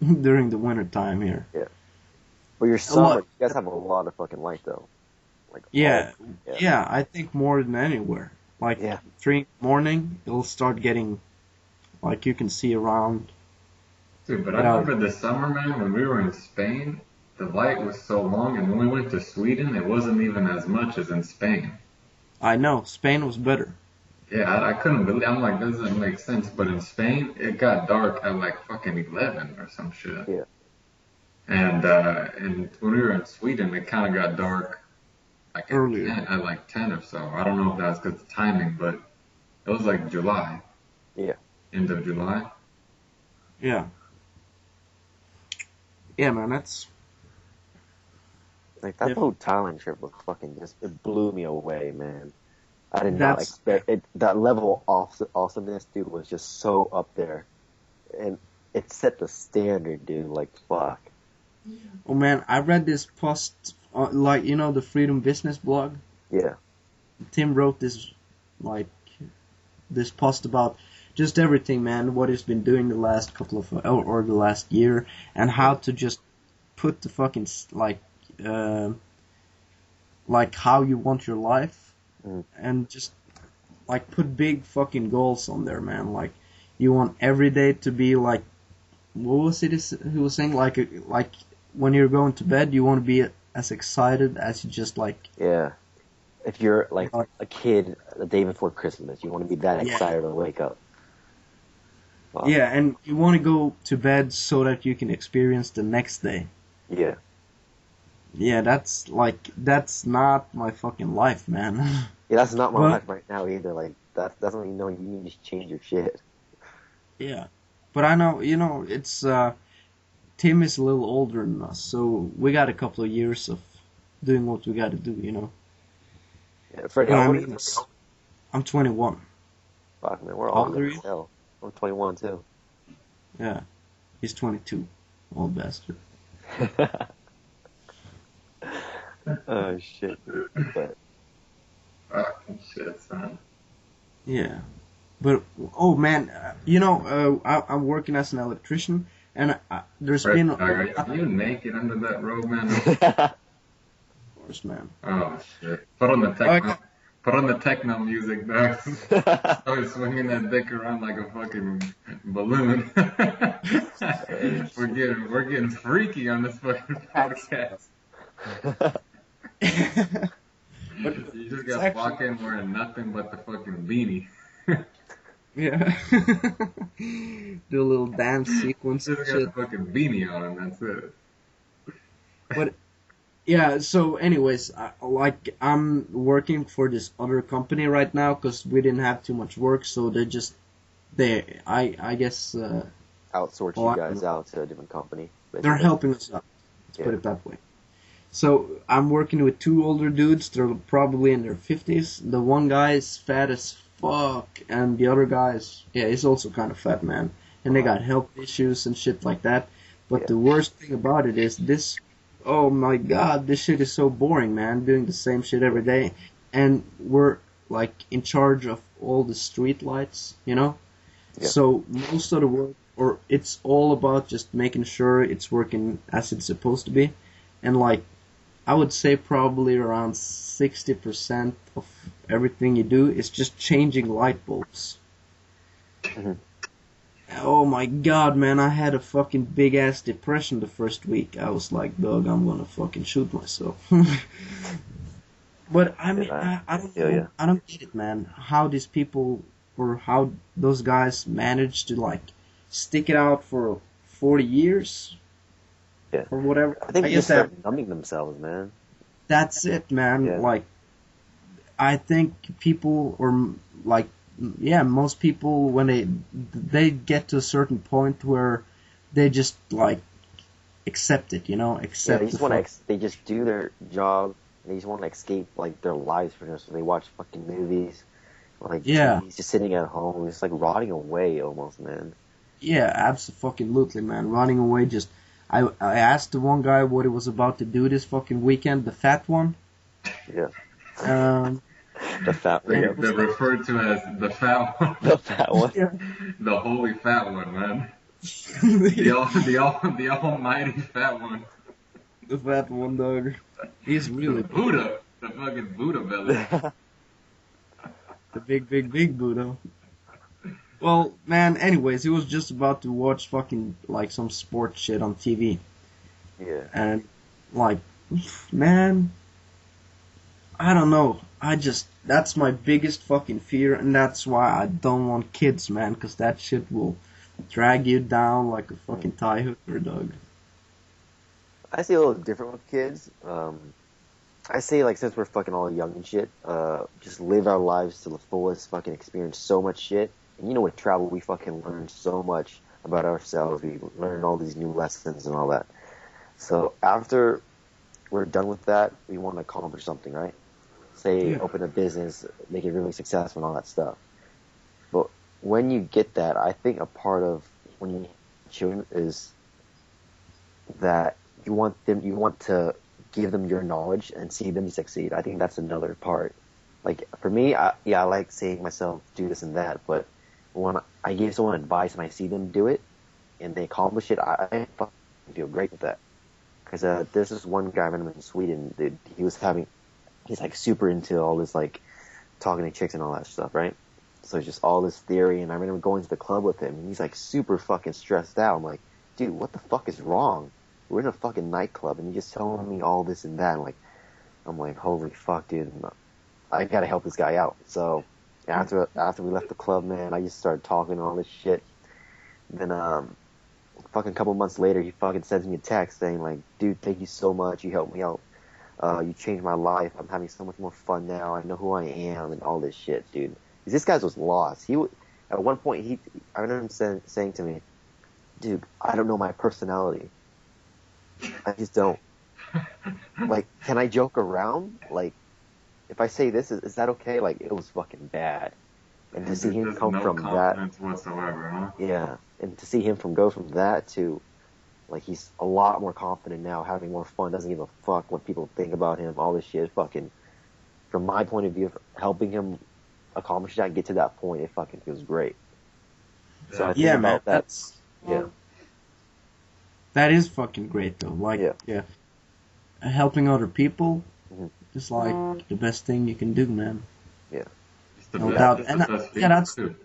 during the winter time here.
Yeah. But your
A lot.
summer, you guys have a lot of fucking light though. Like all.
Yeah,
Yeah.
yeah. I think more than anywhere. Like
Yeah.
3 in the morning, it'll start getting like you can see around.
Dude, but I
Yeah,
remember the summer, man, when we were in Spain, the light was so long, and when we went to Sweden, it wasn't even as much as in Spain.
I know Spain was better.
Yeah, I couldn't believe. I'm like, this doesn't make sense. But in Spain, it got dark at like fucking 11 or some shit.
Yeah.
And when we were in Sweden, it kind of got dark like
Earlier.
at like 10 or so. I don't know if that's because of timing, but it was like July,
Yeah.
end of July.
Yeah, yeah, man. That's
Like that
yeah,
whole Thailand trip was fucking just, it blew me away, man. I did not
that's.
expect it. That level of awesomeness, dude, was just so up there. And it set the standard, dude. Like, fuck.
Oh man, I read this post, like the Freedom Business blog.
Yeah.
Tim wrote this, like this post about just everything, man. What he's been doing the last couple of or the last year, and how to just put the fucking like how you want your life,
Mm.
and just like put big fucking goals on there, man. Like you want every day to be like, what was it he was saying? Like when you're going to bed, you want to be as excited as you just like.
Yeah. If you're like
Like,
a kid the day before Christmas, you want to be that
yeah.
excited to wake up. Wow.
Yeah, and you want to go to bed so that you can experience the next day.
Yeah.
Yeah, that's not my fucking life, man.
Yeah, that's not my
But
life right now either. Like, that's when you know you need to change your shit.
yeah, but I know it's Tim is a little older than us, so we got a couple of years of doing what we got to do.
Yeah, Freddie,
But
how
I
old are
mean,
you?
I'm 21.
Fuck, man, we're
How
all
old are
young
you?
as hell. I'm 21 too.
Yeah, he's 22, old bastard.
Oh shit. But
Fucking shit, son.
Yeah, but oh man, I'm working as an electrician, and there's
Fred,
been
are you naked under that robe, man?
of course, man.
Oh shit! Put on the
Okay.
techno. Put on the techno music, dog. Start swinging that dick around like a fucking balloon. we're getting freaky on this fucking podcast.
But
You just
it's
got
actually
walk in wearing nothing but the fucking beanie.
yeah. Do a little dance sequence
Just
and
got the
shit.
fucking beanie on and that's it.
But yeah, so anyways, I'm working for this other company right now because we didn't have too much work, so I guess
Outsource
well,
you guys out to a different company,
they're
basically.
helping us out. Let's put
Yeah.
it that way. So I'm working with two older dudes. They're probably in their 50s. The one guy is fat as fuck, and the other guy he's also kind of fat, man. And they got health issues and shit like that. But
Yeah.
the worst thing about it is this. Oh my god, this shit is so boring, man. Doing the same shit every day, and we're like in charge of all the street lights,
Yeah.
So most of the work, or it's all about just making sure it's working as it's supposed to be, and like I would say probably around 60% of everything you do is just changing light bulbs.
Mhm.
Oh my god, man, I had a fucking big ass depression the first week. I was like, dog, I'm gonna fucking shoot myself. But I mean,
Yeah,
I don't
feel
know,
ya.
I don't get it, man. How these people, or how those guys manage to like stick it out for 40 years
Yeah.
or whatever.
I think
I
they
guess
just start numbing themselves, man.
that's it, man.
Yeah.
Like, I think people, or like, yeah, most people when they get to a certain point where they just like accept it,
Yeah,
accept
they
the
just want
fuck.
to. They just do their job. And they just want to escape like their lives from this. So they watch fucking movies, or, like
Yeah,
TVs, just sitting at home, just like rotting away almost, man.
Yeah, absolutely, man. Running away just. I asked the one guy what he was about to do this fucking weekend, the fat one.
Yeah.
Um,
The fat one.
and
They,
he
Yep.
they're
was like,
referred to as the fat one,
The fat one.
yeah.
the holy fat one, man.
the
The almighty fat one.
fat one, dog. He's
The
really big.
Buddha, the fucking Buddha belly.
The big Buddha. Well, man, anyways, he was just about to watch fucking, like, some sports shit on TV.
Yeah.
And, like, man, I don't know. That's my biggest fucking fear, and that's why I don't want kids, man, because that shit will drag you down like a fucking tie hooker, dog.
I see a little different with kids. I say like since we're fucking all young and shit, just live our lives to the fullest. Fucking experience so much shit. And you know, with travel, we fucking learn so much about ourselves. We learn all these new lessons and all that. So after we're done with that, we want to accomplish something, right? Say
Yeah.
open a business, make it really successful and all that stuff. But when you get that, I think a part of when you have children is that you want to give them your knowledge and see them succeed. I think that's another part. Like for me, I like saying myself do this and that, but when I give someone advice and I see them do it and they accomplish it, I fucking feel great with that. Because there's this one guy I remember in Sweden, dude, he's like super into all this like talking to chicks and all that stuff, right? So it's just all this theory, and I remember going to the club with him, and he's like super fucking stressed out. I'm like, dude, what the fuck is wrong? We're in a fucking nightclub, and you're just telling me all this and that. And like, I'm like, holy fuck, dude, I gotta help this guy out. So after we left the club, man, I just started talking all this shit. Then fucking couple months later, he fucking sends me a text saying like, dude, thank you so much, you helped me out. You changed my life. I'm having so much more fun now. I know who I am and all this shit, dude. 'Cause this guy was lost. At one point, I remember him saying to me, dude, I don't know my personality. I just don't. Like, can I joke around? Like, if I say this, is that okay? Like, it was fucking bad. And to see him
There's
come
no
from that,
confidence whatsoever, huh?
yeah, and to see him go from that to, like, he's a lot more confident now, having more fun, doesn't give a fuck what people think about him, all this shit, fucking, from my point of view, helping him accomplish that, get to that point, it fucking feels great. So I think
Yeah, man,
about that, yeah,
that is fucking great though. Like,
yeah,
yeah, helping other people
mhm,
is like the best thing you can do, man.
yeah,
It's the
No
best.
doubt.
It's
And
the best
yeah,
feeling
that's.
too.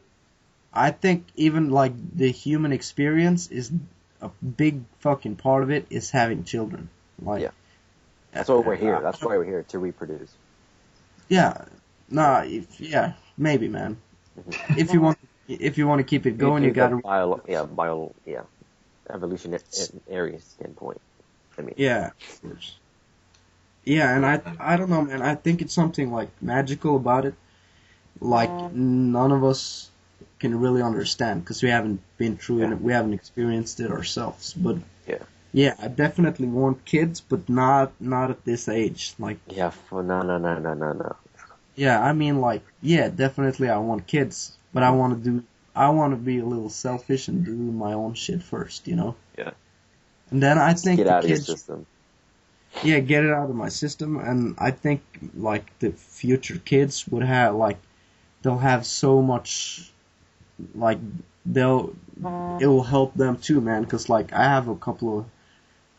I think even like the human experience is a big fucking part of it is having children. Like,
yeah. That's why we're here. That's why we're here, to reproduce.
yeah, nah, yeah, maybe, man.
Mhm.
If you want to keep it going, you
Into the
gotta.
evolutionary standpoint. I mean,
Yeah, of course. Yeah, and I don't know, man. I think it's something like magical about it. Like none of us can really understand because we haven't been through
yeah,
it, we haven't experienced it ourselves. But
yeah,
yeah, I definitely want kids, but not at this age. Like,
yeah. No.
yeah, I mean, like, yeah, definitely I want kids, but
Mhm.
I want to be a little selfish and do my own shit first, you know.
Yeah,
And then I
just
think
get
the
out of your
kids,
system.
yeah, get it out of my system, and I think like the future kids would have like they'll have so much like they'll it will help them too, man. Because like I have a couple of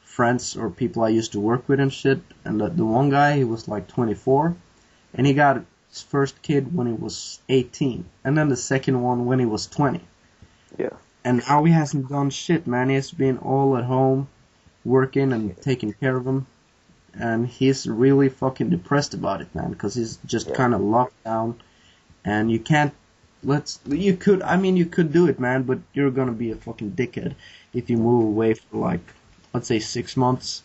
friends or people I used to work with and shit, and the one guy he was like 24, and he got his first kid when he was 18, and then the second one when he was 20,
Yeah,
and now he hasn't done shit, man. He's been all at home working and taking care of him, and he's really fucking depressed about it, man, because he's just
yeah,
kind of locked down, and you can't. You could, I mean, you could do it, man, but you're gonna be a fucking dickhead if you move away for like, let's say 6 months.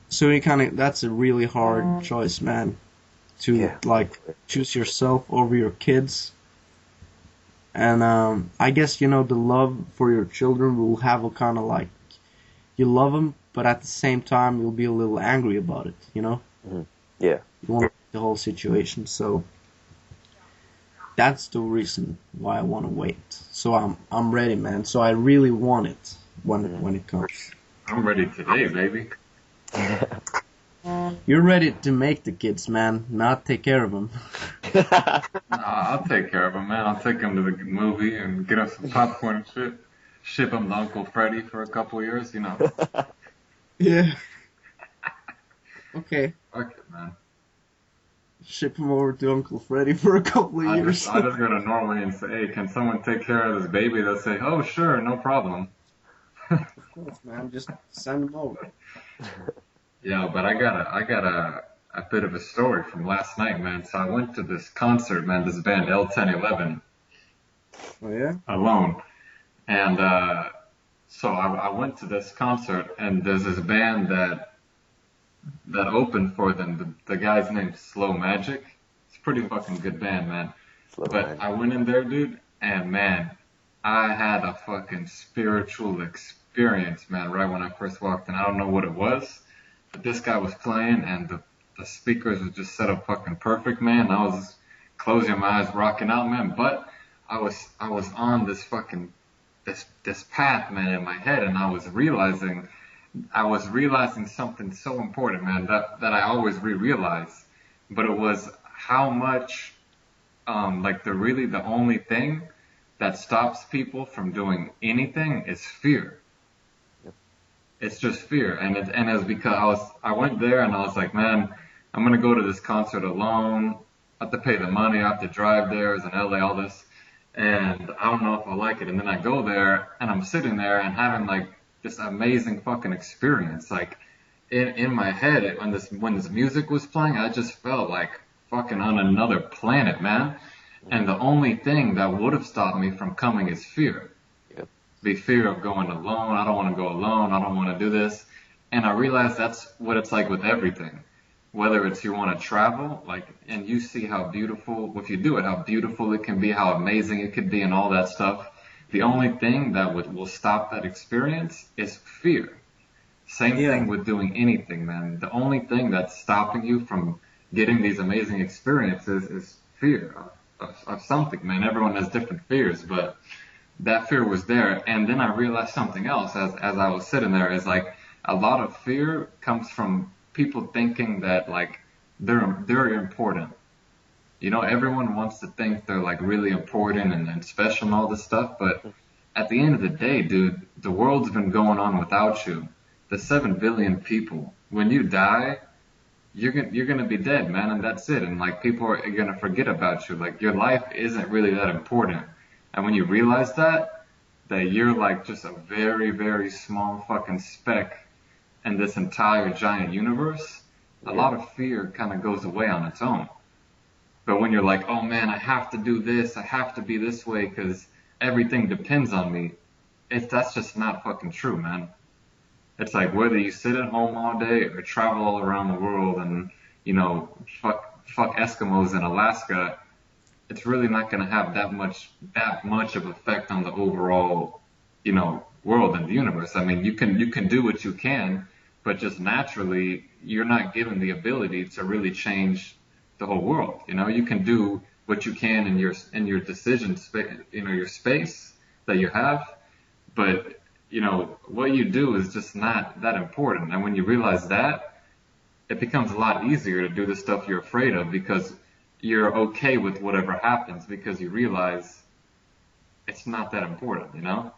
So you kind of, that's a really hard choice, man, to
yeah.
like choose yourself over your kids. And I guess the love for your children will have a kind of like you love them, but at the same time you'll be a little angry about it.
Mhm. Yeah,
You want the whole situation. So That's the reason why I want to wait. So I'm ready, man. So I really want it when it comes.
I'm ready today, baby.
You're ready to make the kids, man, not take care of them.
Nah, I'll take care of him, man. I'll take him to the movie and get us some popcorn and shit. Ship him to Uncle Freddy for a couple of years, you know.
Yeah. Okay.
Fuck it, man.
Ship him over to Uncle Freddy for a couple of years.
I just go to Norway and say, hey, can someone take care of this baby? They'll say, oh, sure, no problem.
Of course, man. Just send him over.
Yeah, but I got a bit of a story from last night, man. So I went to this concert, man, this band L1011
Oh yeah.
alone. And so I went to this concert, and there's this band that opened for them. The guy's name's Slow Magic. It's a pretty fucking good band, man.
Slow
But
Magic.
I went in there, dude, and man, I had a fucking spiritual experience, man, right when I first walked in. I don't know what it was, but this guy was playing, and the speakers were just set up fucking perfect, man. I was closing my eyes, rocking out, man. But I was on this fucking this path, man, in my head, and I was realizing something so important, man, that I always realize. But it was how much, like the only thing that stops people from doing anything is fear. It's just fear, and it's because I went there and I was like, man, I'm gonna go to this concert alone. I have to pay the money. I have to drive there. It's in LA, all this, and I don't know if I like it. And then I go there and I'm sitting there and having like this amazing fucking experience. Like in my head, when this music was playing, I just felt like fucking on another planet, man. And the only thing that would have stopped me from coming is fear.
Yep.
Be fear of going alone. I don't want to go alone. I don't want to do this. And I realized that's what it's like with everything. Whether it's you want to travel, like, and you see how beautiful, if you do it, how beautiful it can be, how amazing it could be, and all that stuff. The only thing that will stop that experience is fear. Same thing with doing anything, man. The only thing that's stopping you from getting these amazing experiences is fear of something, man. Everyone has different fears, but that fear was there. And then I realized something else as I was sitting there is like a lot of fear comes from people thinking that like they're important. You know, everyone wants to think they're like really important and special and all this stuff, but at the end of the day, dude, the world's been going on without you. The 7 billion people. When you die, you're gonna be dead, man, and that's it. And like people are gonna forget about you. Like your life isn't really that important. And when you realize that you're like just a very, very small fucking speck in this entire giant universe, a lot of fear kind of goes away on its own. But when you're like, oh man, I have to do this, I have to be this way because everything depends on me, that's just not fucking true, man. It's like whether you sit at home all day or travel all around the world and, you know, fuck Eskimos in Alaska, it's really not going to have that much of effect on the overall, you know, world and the universe. I mean, you can do what you can, but just naturally, you're not given the ability to really change the whole world. You know, you can do what you can in your decision space, you know, your space that you have, but you know, what you do is just not that important. And when you realize that, it becomes a lot easier to do the stuff you're afraid of because you're okay with whatever happens because you realize it's not that important, you know?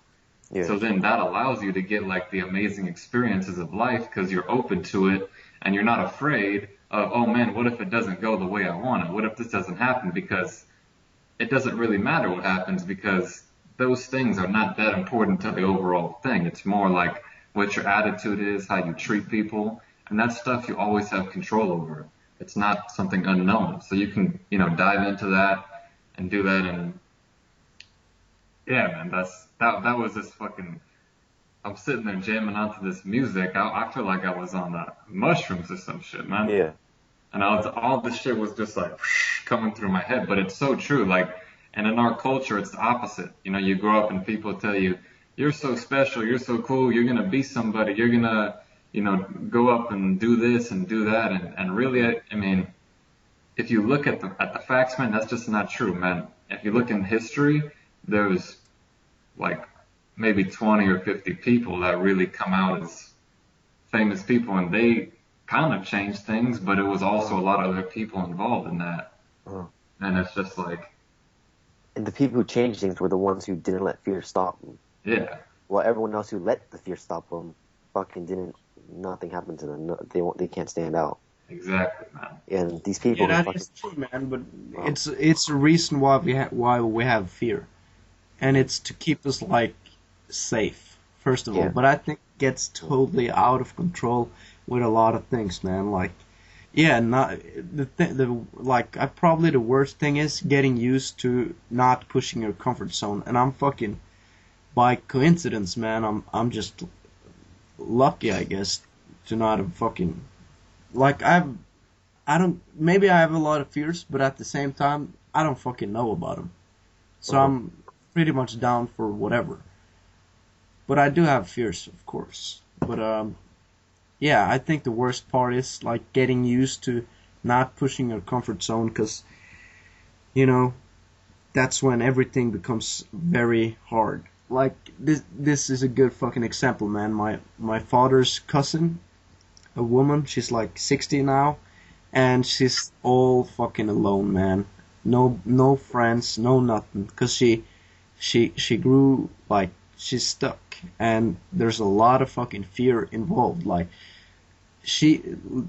Yeah.
So then that allows you to get like the amazing experiences of life because you're open to it and you're not afraid of, oh man, what if it doesn't go the way I want it? What if this doesn't happen? Because it doesn't really matter what happens because those things are not that important to the overall thing. It's more like what your attitude is, how you treat people, and that stuff you always have control over. It's not something unknown. So you can, you know, dive into that and do that and yeah, man, that was this fucking, I'm sitting there jamming onto this music. I feel like I was on mushrooms or some shit, man.
Yeah.
And all this shit was just like coming through my head, but it's so true. Like, and in our culture, it's the opposite. You know, you grow up and people tell you, you're so special, you're so cool, you're gonna be somebody, you're gonna, you know, go up and do this and do that. And really, I mean, if you look at the facts, man, that's just not true, man. If you look in history, there's like maybe 20 or 50 people that really come out as famous people, and they kind of changed things, but it was also a lot of other people involved in that.
Uh,
And it's just like,
and the people who changed things were the ones who didn't let fear stop them.
yeah,
While everyone else who let the fear stop them fucking didn't. Nothing happened to them. No, they can't stand out.
exactly, man.
And these people
Yeah,
who
that
fucking
is true, man. But
wow.
it's a reason why we have fear, and it's to keep us like safe, first of all.
Yeah.
But I think it gets totally out of control with a lot of things, man. Like, yeah, not the like I probably the worst thing is getting used to not pushing your comfort zone, and I'm fucking by coincidence, man. I'm just lucky, I guess, to not have fucking like I don't maybe I have a lot of fears, but at the same time I don't fucking know about them, so
Uh-huh.
I'm pretty much down for whatever. But I do have fears, of course. But yeah, I think the worst part is like getting used to not pushing your comfort zone, because you know that's when everything becomes very hard. Like this is a good fucking example, man. My father's cousin, a woman, she's like 60 now, and she's all fucking alone, man. No friends, no nothing, cause she grew like she's stuck, and there's a lot of fucking fear involved. Like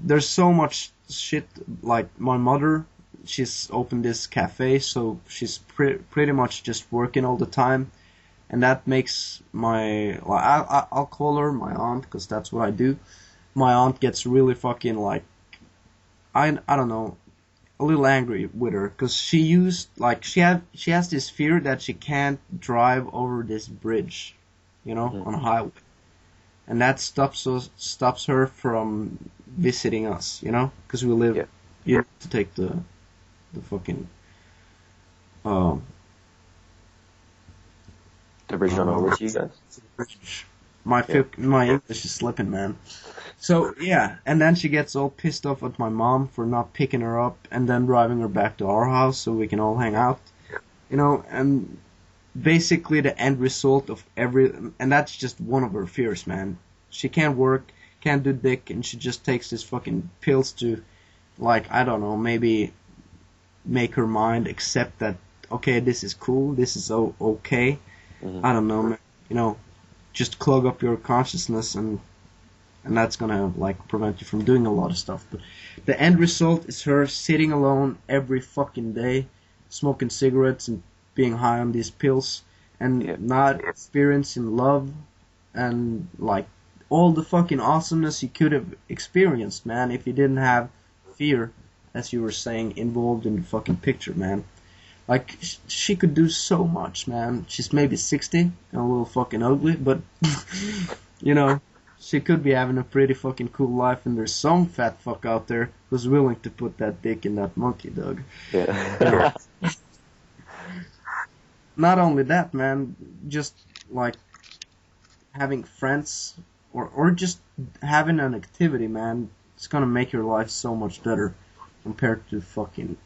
there's so much shit. Like my mother, she's opened this cafe, so she's pretty much just working all the time, and that makes my well, I'll call her my aunt because that's what I do. My aunt gets really fucking like I don't know, a little angry with her because she used like she has this fear that she can't drive over this bridge,
Mhm.
on a highway, and that stops her from visiting us, because we live
Yeah.
you have to take the fucking um
The bridge on over to you guys.
bridge.
Yeah.
My English is slipping, man. So yeah, and then she gets all pissed off at my mom for not picking her up and then driving her back to our house so we can all hang out, and basically the end result of and that's just one of her fears, man. She can't work, can't do dick, and she just takes these fucking pills to, like, I don't know, maybe make her mind accept that, okay, this is cool, this is okay.
Mhm.
I don't know, man. Just clog up your consciousness, and that's gonna like prevent you from doing a lot of stuff. But the end result is her sitting alone every fucking day, smoking cigarettes and being high on these pills, and
Yeah.
not experiencing love and like all the fucking awesomeness you could have experienced, man, if you didn't have fear, as you were saying, involved in the fucking picture, man. Like she could do so much, man. She's maybe 60 and a little fucking ugly, but you know, she could be having a pretty fucking cool life, and there's some fat fuck out there who's willing to put that dick in that monkey, Doug.
Yeah.
Not only that, man, just like having friends or just having an activity, man, it's gonna make your life so much better compared to fucking,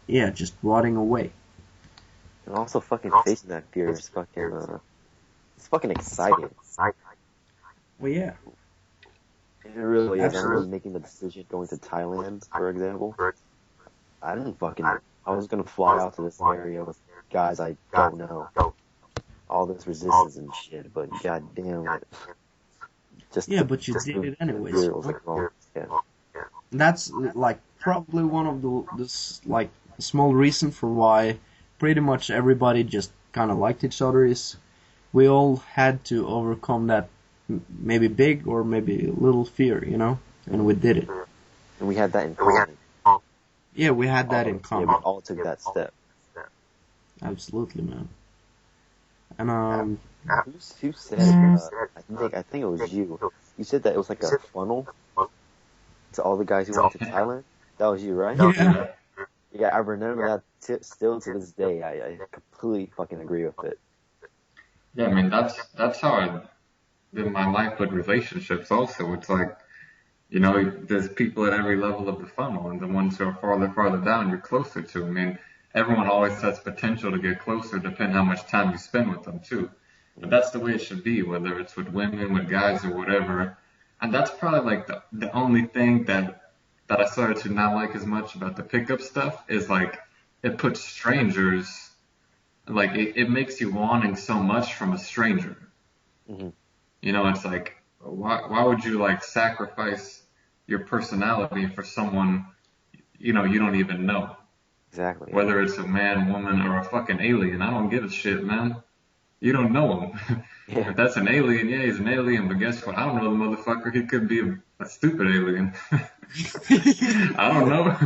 yeah, just rotting away.
And also fucking facing that fear is fucking it's fucking exciting.
Well, yeah,
It really is. I remember
absolutely.
making the decision going to Thailand, for example. I didn't fucking. I was gonna fly out to this area with guys I don't know. All this resistance and shit, but goddamn it, just
Yeah,
to
but you
just
did
the
it anyways.
fear was like wrong. Yeah.
That's like probably one of this like small reason for why pretty much everybody just kind of liked each other is we all had to overcome that maybe big or maybe little fear, and we did it.
And we had that in common.
Yeah, we had that
All,
in
yeah, we
common.
all took that step.
Absolutely, man. And
Who said? I think it was you. You said that it was like a funnel to all the guys who went to Thailand. That was you, right?
yeah,
Yeah, I remember that still to this day. I completely fucking agree with it.
Yeah, I mean, that's how I live my life with relationships also. It's like, You know, there's people at every level of the funnel, and the ones who are farther down, you're closer to. I mean, everyone always has potential to get closer, depending how much time you spend with them too. But that's the way it should be, whether it's with women, with guys, or whatever. And that's probably like the only thing that I started to not like as much about the pickup stuff is like it puts strangers, like it makes you wanting so much from a stranger.
Hmm.
You know, it's like why would you like sacrifice your personality for someone you don't even know?
Exactly. Yeah.
Whether it's a man, woman, or a fucking alien, I don't give a shit, man. You don't know him.
Yeah.
If that's an alien, yeah, he's an alien. But guess what? I don't know the motherfucker. He could be a stupid alien. I don't know.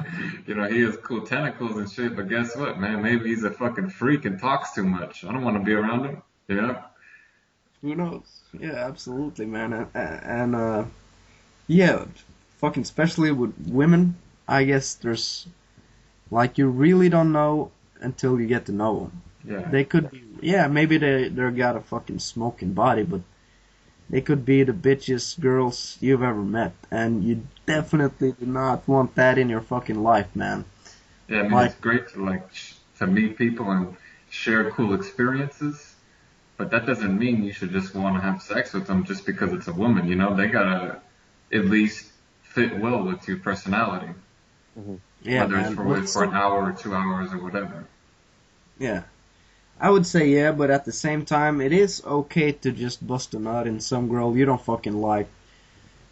You know, he has cool tentacles and shit. But guess what, man? Maybe he's a fucking freak and talks too much. I don't want to be around him. You know?
Who knows? Yeah, absolutely, man. And yeah, fucking especially with women, I guess there's like you really don't know until you get to know them.
Yeah.
They could be, yeah, maybe they got a fucking smoking body, but they could be the bitchiest girls you've ever met, and you definitely do not want that in your fucking life, man.
Yeah, I mean,
Like,
it's great to like to meet people and share cool experiences. But that doesn't mean you should just want to have sex with them just because it's a woman. You know, they gotta at least fit well with your personality,
Hmm.
yeah,
whether it's
man.
for
But
for an
some,
hour or 2 hours or whatever.
yeah, I would say yeah, but at the same time, it is okay to just bust a nut in some girl you don't fucking like.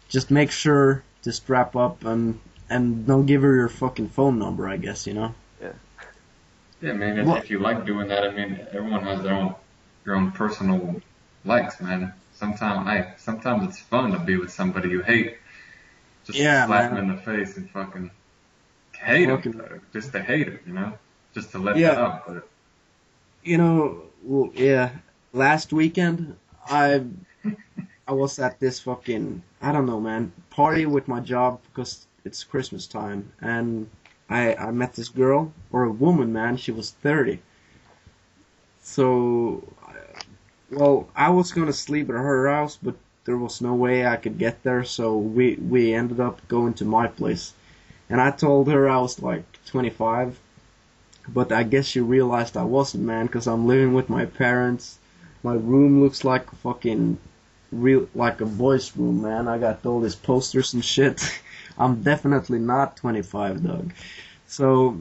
Just make sure to strap up and don't give her your fucking phone number, I guess, you know?
Yeah.
Yeah, I mean,
What?
if you like doing that, I mean, everyone has their own personal likes, man. Sometimes it's fun to be with somebody you hate, just to
Yeah,
slap them
man.
in the face and fucking hate them,
Fucking,
just to hate it, you know, just to let that
yeah,
out. But
well, yeah. Last weekend, I I was at this fucking, I don't know, man, party with my job because it's Christmas time, and I met this girl, or a woman, man, she was 30. So, well, I was gonna sleep at her house, but there was no way I could get there, so we ended up going to my place. And I told her I was like 25, but I guess she realized I wasn't, man, because I'm living with my parents. My room looks like a fucking real, like a boys' room, man. I got all these posters and shit. I'm definitely not 25, dog. So,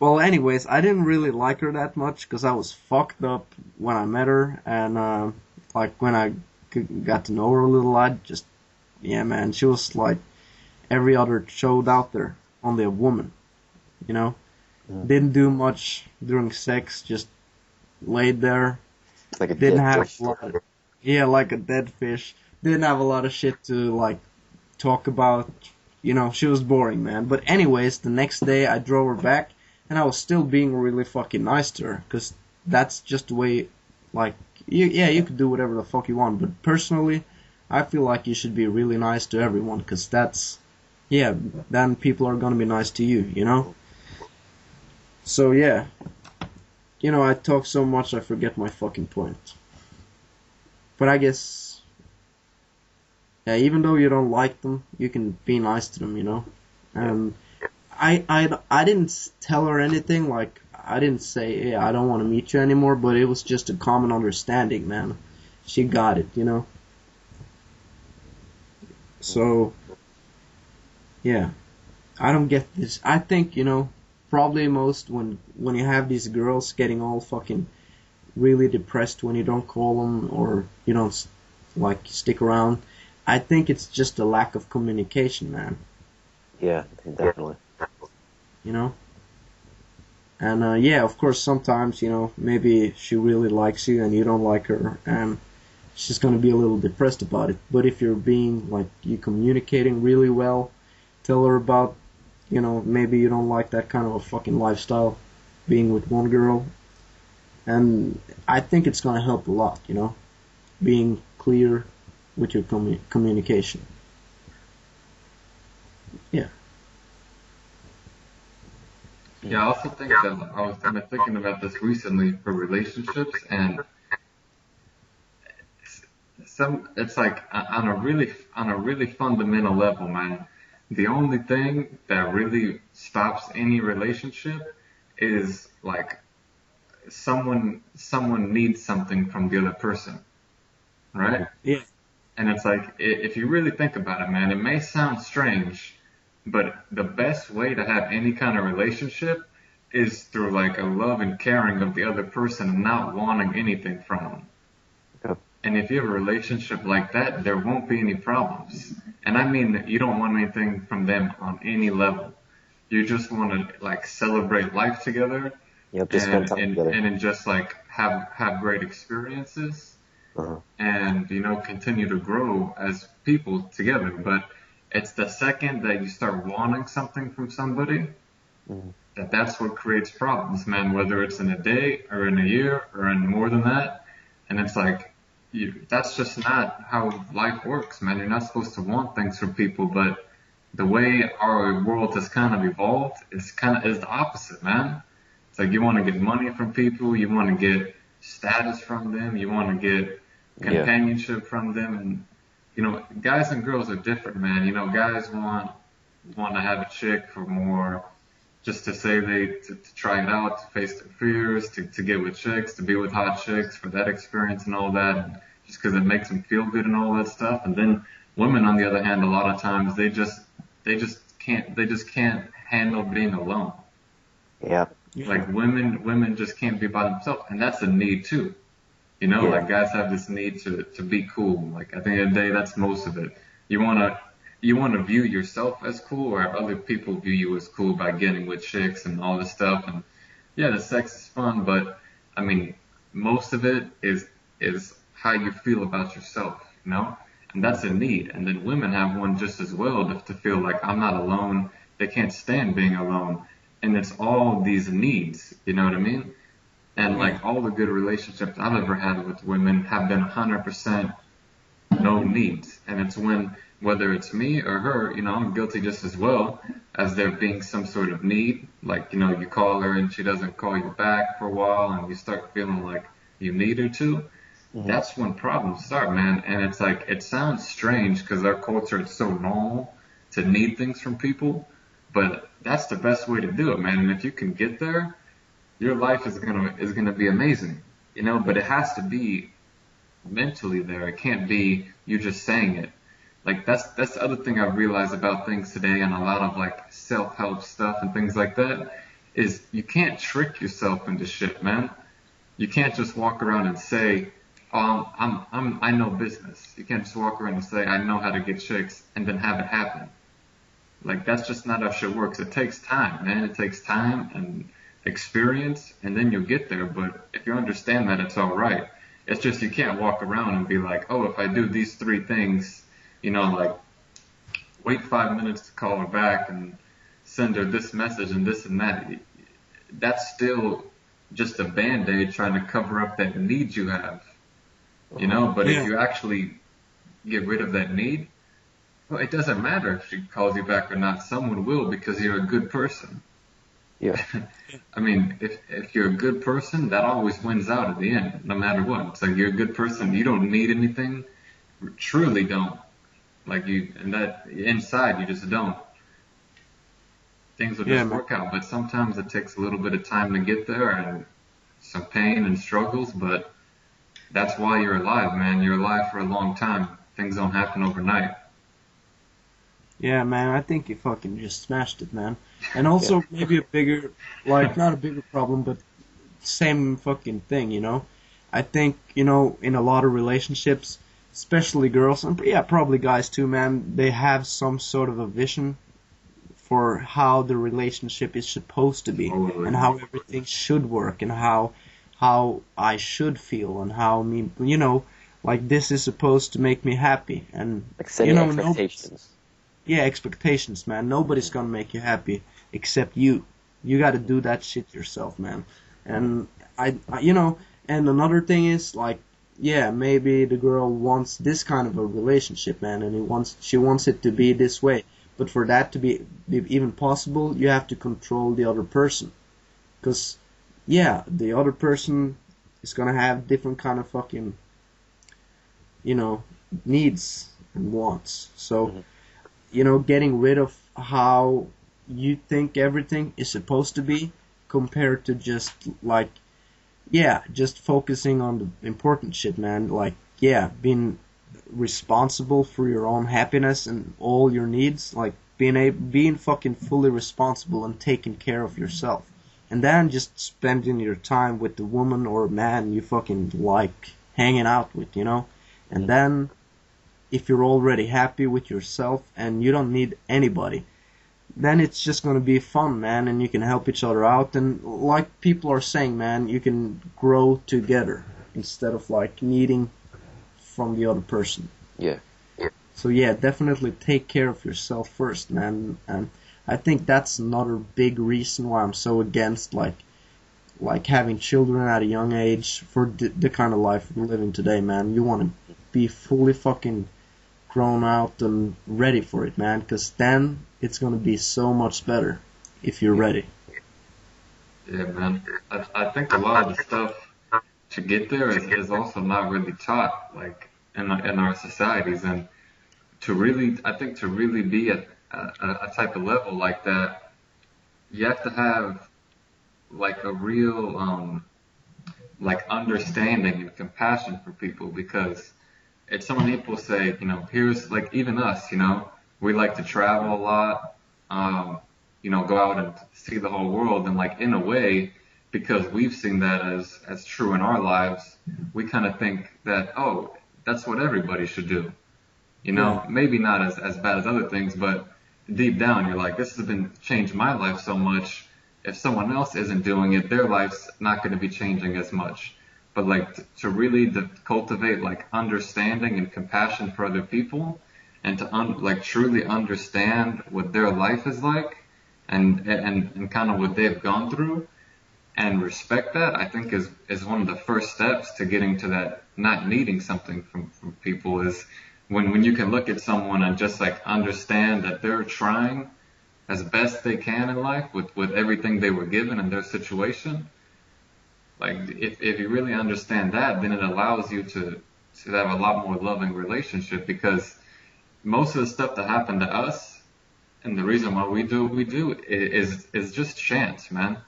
well, anyways, I didn't really like her that much because I was fucked up when I met her, and like when I got to know her a little, I just, yeah, man, she was like every other chode out there, only a woman, you know.
Mm.
Didn't do much during sex, just laid there.
Like a
Didn't
dead
have
fish.
a lot of, yeah, like a dead fish. Didn't have a lot of shit to like talk about. You know, she was boring, man. But anyways, the next day I drove her back, and I was still being really fucking nice to her, cause that's just the way. Like, yeah, you could do whatever the fuck you want, but personally, I feel like you should be really nice to everyone, cause that's, yeah, then people are gonna be nice to you, you know. So yeah, I talk so much I forget my fucking point. But I guess, yeah, even though you don't like them, you can be nice to them, you know?
Yeah.
And I didn't tell her anything, like, I didn't say, yeah, I don't want to meet you anymore, but it was just a common understanding, man. She got it, you know? So, yeah, I don't get this. I think, probably most when you have these girls getting all fucking really depressed when you don't call them or you don't like stick around. I think it's just a lack of communication, man.
Yeah, definitely.
You know, and yeah, of course, sometimes maybe she really likes you and you don't like her, and she's gonna be a little depressed about it. But if you're being like you communicating really well, tell her about maybe you don't like that kind of a fucking lifestyle, being with one girl, and I think it's gonna help a lot. Being clear with your communication. Yeah.
yeah, I also think that I've been thinking about this recently for relationships, and it's like on a really fundamental level, man. The only thing that really stops any relationship is like someone needs something from the other person, right?
Yeah.
And it's like, if you really think about it, man, it may sound strange, but the best way to have any kind of relationship is through like a love and caring of the other person and not wanting anything from them.
Yep.
And if you have a relationship like that, there won't be any problems. And I mean that you don't want anything from them on any level. You just want to like celebrate life together
Yep. Just spend time together.
and then just like have great experiences
Uh-huh.
and continue to grow as people together. But it's the second that you start wanting something from somebody
Mhm.
that's what creates problems, man. Whether it's in a day or in a year or in more than that, and it's like that's just not how life works, man. You're not supposed to want things from people, but the way our world has kind of evolved is the opposite, man. It's like you want to get money from people, you want to get status from them, you want to get
Yeah.
companionship from them, and guys and girls are different, man. Guys want to have a chick for more, just to say to try it out, to face their fears, to get with chicks, to be with hot chicks for that experience and all that, and just because it makes them feel good and all that stuff. And then women, on the other hand, a lot of times they just can't handle being alone.
Yeah.
Like women just can't be by themselves, and that's a need too.
Yeah.
Like guys have this need to be cool. Like at the end of the day, that's most of it. You wanna view yourself as cool, or have other people view you as cool by getting with chicks and all this stuff. And yeah, the sex is fun, but I mean, most of it is how you feel about yourself. And that's a need. And then women have one just as well, to feel like I'm not alone. They can't stand being alone. And it's all these needs, you know what I mean? And like all the good relationships I've ever had with women have been 100% no needs. And it's when, whether it's me or her, I'm guilty just as well, as there being some sort of need. Like, you call her and she doesn't call you back for a while and you start feeling like you need her to.
Mhm.
That's when problems start, man. And it's like, it sounds strange because our culture is so normal to need things from people, but that's the best way to do it, man. And if you can get there, your life is gonna be amazing, But it has to be mentally there. It can't be you just saying it. Like that's the other thing I've realized about things today, and a lot of like self-help stuff and things like that, is you can't trick yourself into shit, man. You can't just walk around and say, "Oh, I know business." You can't just walk around and say, "I know how to get chicks," and then have it happen. Like that's just not how shit works. It takes time, man. It takes time and experience, and then you'll get there. But if you understand that, it's all right. It's just you can't walk around and be like, oh, if I do these three things, like wait 5 minutes to call her back and send her this message and this and that. That's still just a band-aid trying to cover up that need you have, But if
Yeah.
you actually get rid of that need, well, it doesn't matter if she calls you back or not. Someone will, because you're a good person.
Yeah.
I mean, if you're a good person, that always wins out at the end, no matter what. It's like you're a good person. You don't need anything. Truly don't. Like and that inside you just don't. Things will
Yeah,
just
man.
work out. But sometimes it takes a little bit of time to get there and some pain and struggles. But that's why you're alive, man. You're alive for a long time. Things don't happen overnight.
Yeah, man, I think you fucking just smashed it, man. And also maybe a bigger, like not a bigger problem, but same fucking thing. I think, in a lot of relationships, especially girls, and yeah, probably guys too, man, they have some sort of a vision for how the relationship is supposed to be
Totally.
and how everything should work and how I should feel and how me, like this is supposed to make me happy and
Like setting
no,
expectations.
yeah, expectations, man. Nobody's gonna make you happy except you. You gotta do that shit yourself, man. And and another thing is like, yeah, maybe the girl wants this kind of a relationship, man, and she wants it to be this way. But for that to be even possible, you have to control the other person. Cause, yeah, the other person is gonna have different kind of fucking you know, needs and wants. So,
Hmm.
getting rid of how you think everything is supposed to be compared to just like, yeah, just focusing on the important shit, man. Like, yeah, being responsible for your own happiness and all your needs, like being fucking fully responsible and taking care of yourself. And then just spending your time with the woman or man you fucking like hanging out with, And
Hmm.
then if you're already happy with yourself and you don't need anybody, then it's just going to be fun, man, and you can help each other out. And like people are saying, man, you can grow together instead of like needing from the other person.
Yeah.
So yeah, definitely take care of yourself first, man. And I think that's another big reason why I'm so against like having children at a young age for the kind of life we're living today, man. You want to be fully fucking grown out and ready for it, man, because then it's gonna be so much better if you're ready.
Yeah, man. I think a lot of the stuff to get there is also not really taught, like in our societies, and I think to really be at a type of level like that, you have to have like a real like understanding and compassion for people because it's some people say, here's like even us, we like to travel a lot, um, go out and see the whole world, and like in a way, because we've seen that as true in our lives, we kind of think that, oh, that's what everybody should do.
Yeah,
Maybe not as bad as other things, but deep down you're like, this has been changed my life so much. If someone else isn't doing it, their life's not going to be changing as much. But like to really cultivate like understanding and compassion for other people, and to like truly understand what their life is like, and kind of what they've gone through, and respect that, I think is one of the first steps to getting to that not needing something from people is when you can look at someone and just like understand that they're trying as best they can in life with everything they were given in their situation. Like if you really understand that, then it allows you to have a lot more loving relationship because most of the stuff that happened to us and the reason why we do what we do is just chance, man.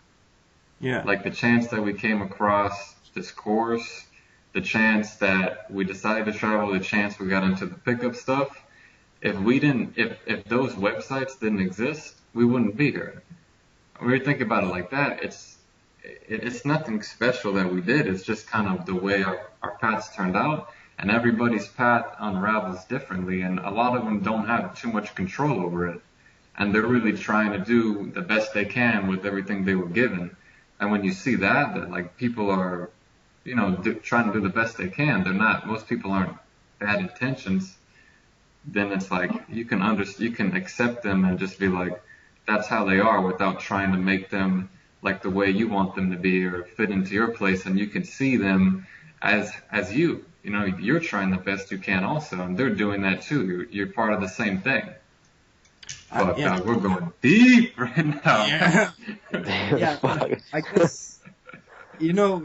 yeah,
Like the chance that we came across this course, the chance that we decided to travel, the chance we got into the pickup stuff. If those websites didn't exist, we wouldn't be here. When you think about it like that, it's nothing special that we did. It's just kind of the way our paths turned out, and everybody's path unravels differently, and a lot of them don't have too much control over it, and they're really trying to do the best they can with everything they were given. And when you see that like people are, trying to do the best they can, they're not. Most people aren't bad intentions. Then it's like you can accept them and just be like, that's how they are, without trying to make them like the way you want them to be or fit into your place. And you can see them as you. You're trying the best you can also, and they're doing that too. You're part of the same thing. Fuck,
yeah,
dog, we're going deep right now, man.
yeah,
Damn,
yeah.
fuck.
I guess you know,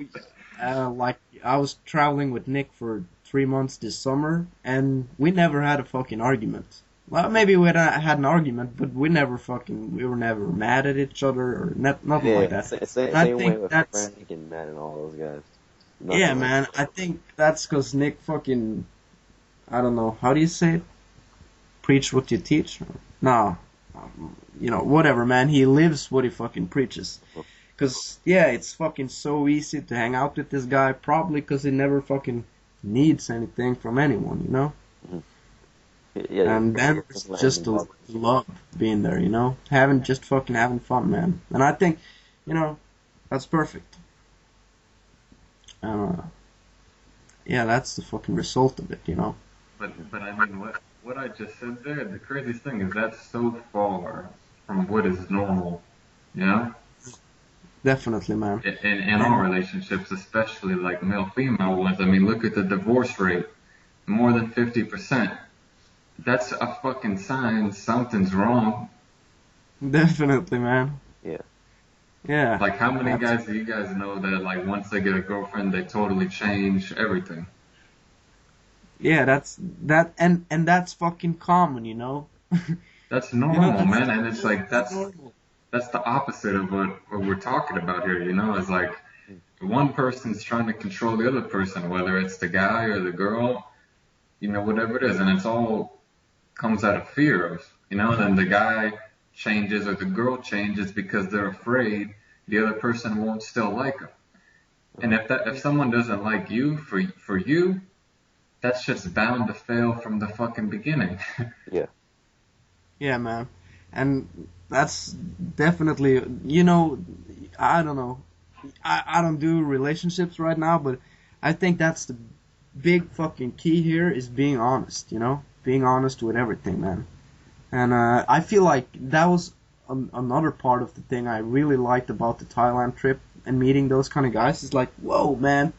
like I was traveling with Nick for 3 months this summer, and we never had a fucking argument. Well, maybe we had an argument, but we were never mad at each other or nothing like
Yeah,
that. And I
same way
think
with
that's,
Frank and Matt and all those guys.
yeah,
Nothing like
man. I think that's because Nick fucking, I don't know, how do you say it? Preach what you teach? No, whatever, man. He lives what he fucking preaches.
that.
Cause yeah, it's fucking so easy to hang out with this guy. Probably cause he never fucking needs anything from anyone.
Mhm. Yeah,
And then
just
it's
let him
just a
love.
love being there. Having just fucking having fun, man. And I think, you know, that's perfect. Uh, yeah, that's the fucking result of it.
But I mean, what I just said there, the craziest thing is that's so far from what is normal, you know?
Definitely, man.
In all
And
relationships, especially like male female ones. I mean, look at the divorce rate, more than 50%. That's a fucking sign something's wrong.
definitely, man.
Yeah.
Yeah,
Like, how many
that's
guys do you guys know that like once they get a girlfriend, they totally change everything?
Yeah, and that's fucking common, you know.
That's
You know,
normal,
that's
man. And it's like
that's normal.
that's the opposite of what we're talking about here, you know, is like one person's trying to control the other person, whether it's the guy or the girl, you know, whatever it is, and it's all comes out of fear of, you know, and then the guy changes or the girl changes because they're afraid the other person won't still like them. And if someone doesn't like you for you, that's just bound to fail from the fucking beginning.
Yeah.
Yeah, man. And that's definitely, you know, I don't know. I don't do relationships right now, but I think that's the big fucking key here is being honest, you know? Being honest with everything, man. And I feel like that was another part of the thing I really liked about the Thailand trip and meeting those kind of guys is like, whoa, man,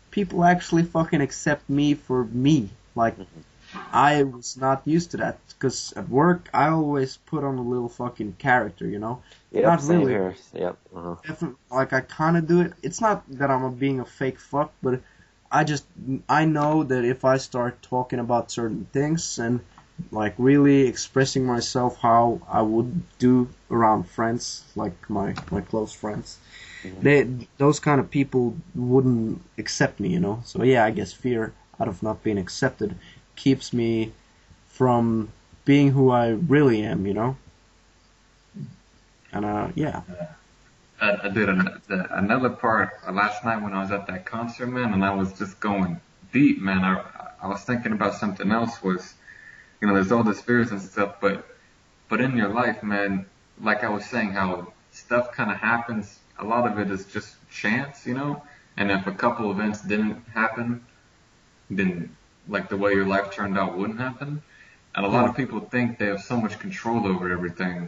people actually fucking accept me for me. Like, I was not used to that because at work I always put on a little fucking character, you know.
Yep,
Not
same
really.
here. Yep. Uh-huh.
Definitely, like I kind of do it. It's not that I'm being a fake fuck, but I just I know that if I start talking about certain things and like really expressing myself how I would do around friends, like my close friends,
Mhm.
they those kind of people wouldn't accept me, you know. So yeah, I guess fear out of not being accepted keeps me from being who I really am, you know. And yeah,
I did another part last night when I was at that concert, man, and I was just going deep, man. I was thinking about something else. Was you know, there's all this fears and stuff, but in your life, man, like I was saying, how stuff kind of happens. A lot of it is just chance, you know. And if a couple events didn't happen, then like the way your life turned out wouldn't happen. And a lot
yeah,
of people think they have so much control over everything,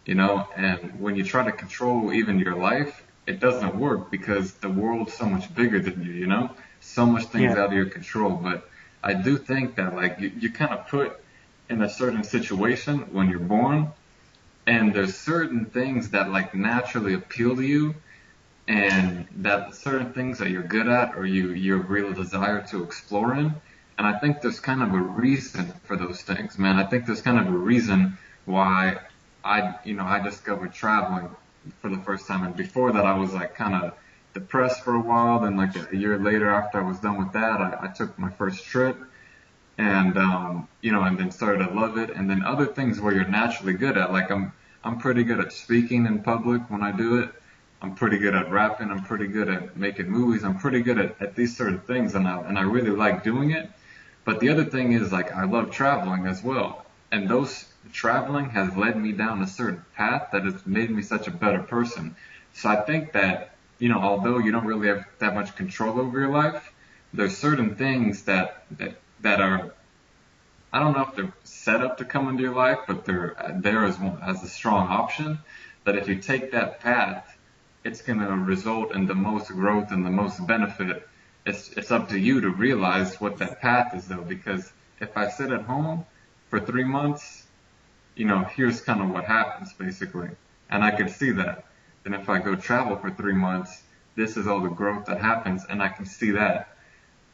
you know, and when you try to control even your life, it doesn't work because the world's so much bigger than you know, so much things
yeah,
out of your control. But I do think that like you kind of put in a certain situation when you're born, and there's certain things that like naturally appeal to you, and that certain things that you're good at or you real desire to explore in. And I think there's kind of a reason for those things, man. I think there's kind of a reason why I discovered traveling for the first time. And before that, I was like kind of depressed for a while. Then like a year later, after I was done with that, I took my first trip and and then started to love it. And then other things where you're naturally good at, like I'm pretty good at speaking in public when I do it. I'm pretty good at rapping. I'm pretty good at making movies. I'm pretty good at these certain things, and I really like doing it. But the other thing is like I love traveling as well, and those traveling has led me down a certain path that has made me such a better person. So I think that although you don't really have that much control over your life, there's certain things that are, I don't know if they're set up to come into your life, but they're there as a strong option. That if you take that path, it's going to result in the most growth and the most benefit. It's up to you to realize what that path is, though, because if I sit at home for 3 months, here's kind of what happens basically, and I can see that. Then if I go travel for 3 months, this is all the growth that happens, and I can see that.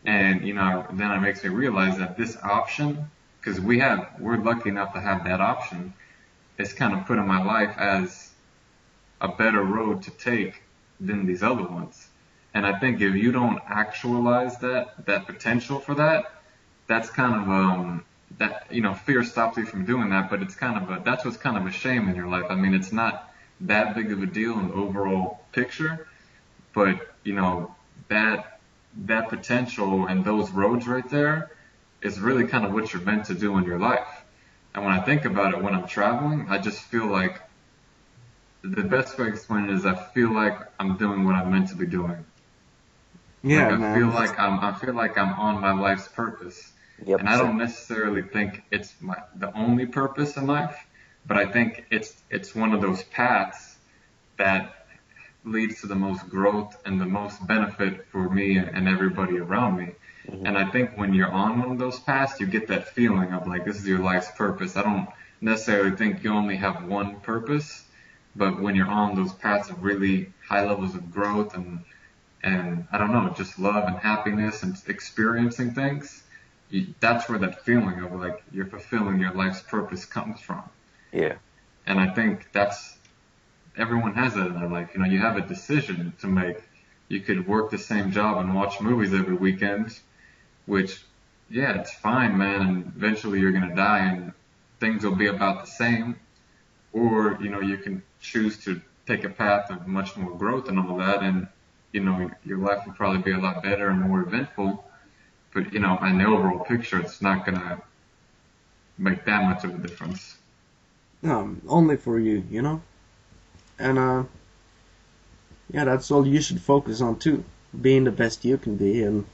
And then it makes me realize that this option, because we're lucky enough to have that option, is kind of put in my life as a better road to take than these other ones. And I think if you don't actualize that potential for that, that's kind of that fear stops you from doing that. But it's kind of that's what's kind of a shame in your life. I mean, it's not that big of a deal in the overall picture, but that that potential and those roads right there is really kind of what you're meant to do in your life. And when I think about it, when I'm traveling, I just feel like the best way to explain it is I feel like I'm doing what I'm meant to be doing. Like
yeah, man. That's
I feel like I'm on my life's purpose. And
Yep,
I
same.
don't necessarily think it's the only purpose in life, but I think it's one of those paths that leads to the most growth and the most benefit for me and everybody around me.
Hmm.
And I think when you're on one of those paths, you get that feeling of like, this is your life's purpose. I don't necessarily think you only have one purpose, but when you're on those paths of really high levels of growth and I don't know, just love and happiness and experiencing things, that's where that feeling of like you're fulfilling your life's purpose comes from.
Yeah.
And I think that's everyone has that in their life. You know, you have a decision to make. You could work the same job and watch movies every weekend, which, yeah, it's fine, man. And eventually you're gonna die, and things will be about the same. Or, you know, you can choose to take a path of much more growth and all that, and you know, your life will probably be a lot better and more eventful. But you know, in the overall picture, it's not gonna make that much of a difference.
Only for you, you know? And, yeah, that's all you should focus on too. Being the best you can be, and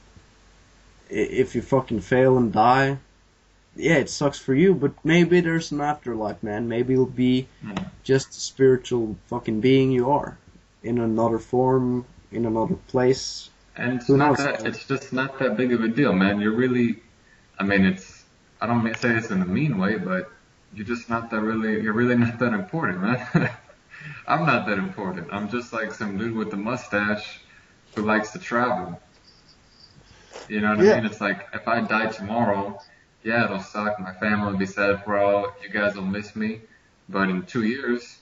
if you fucking fail and die, yeah, it sucks for you, but maybe there's an afterlife, man. Maybe you'll be
Mm.
just the spiritual fucking being you are. In another form, in another place.
And it's
Who
not
knows?
that, it's just not that big of a deal, man. You're really, I mean, I don't mean to say this in a mean way, but you're really not that important, man. I'm not that important. I'm just like some dude with a mustache who likes to travel. You know what I
Yeah.
mean? It's like if I die tomorrow, yeah, it'll suck. My family will be sad for all. You guys will miss me. But in 2 years,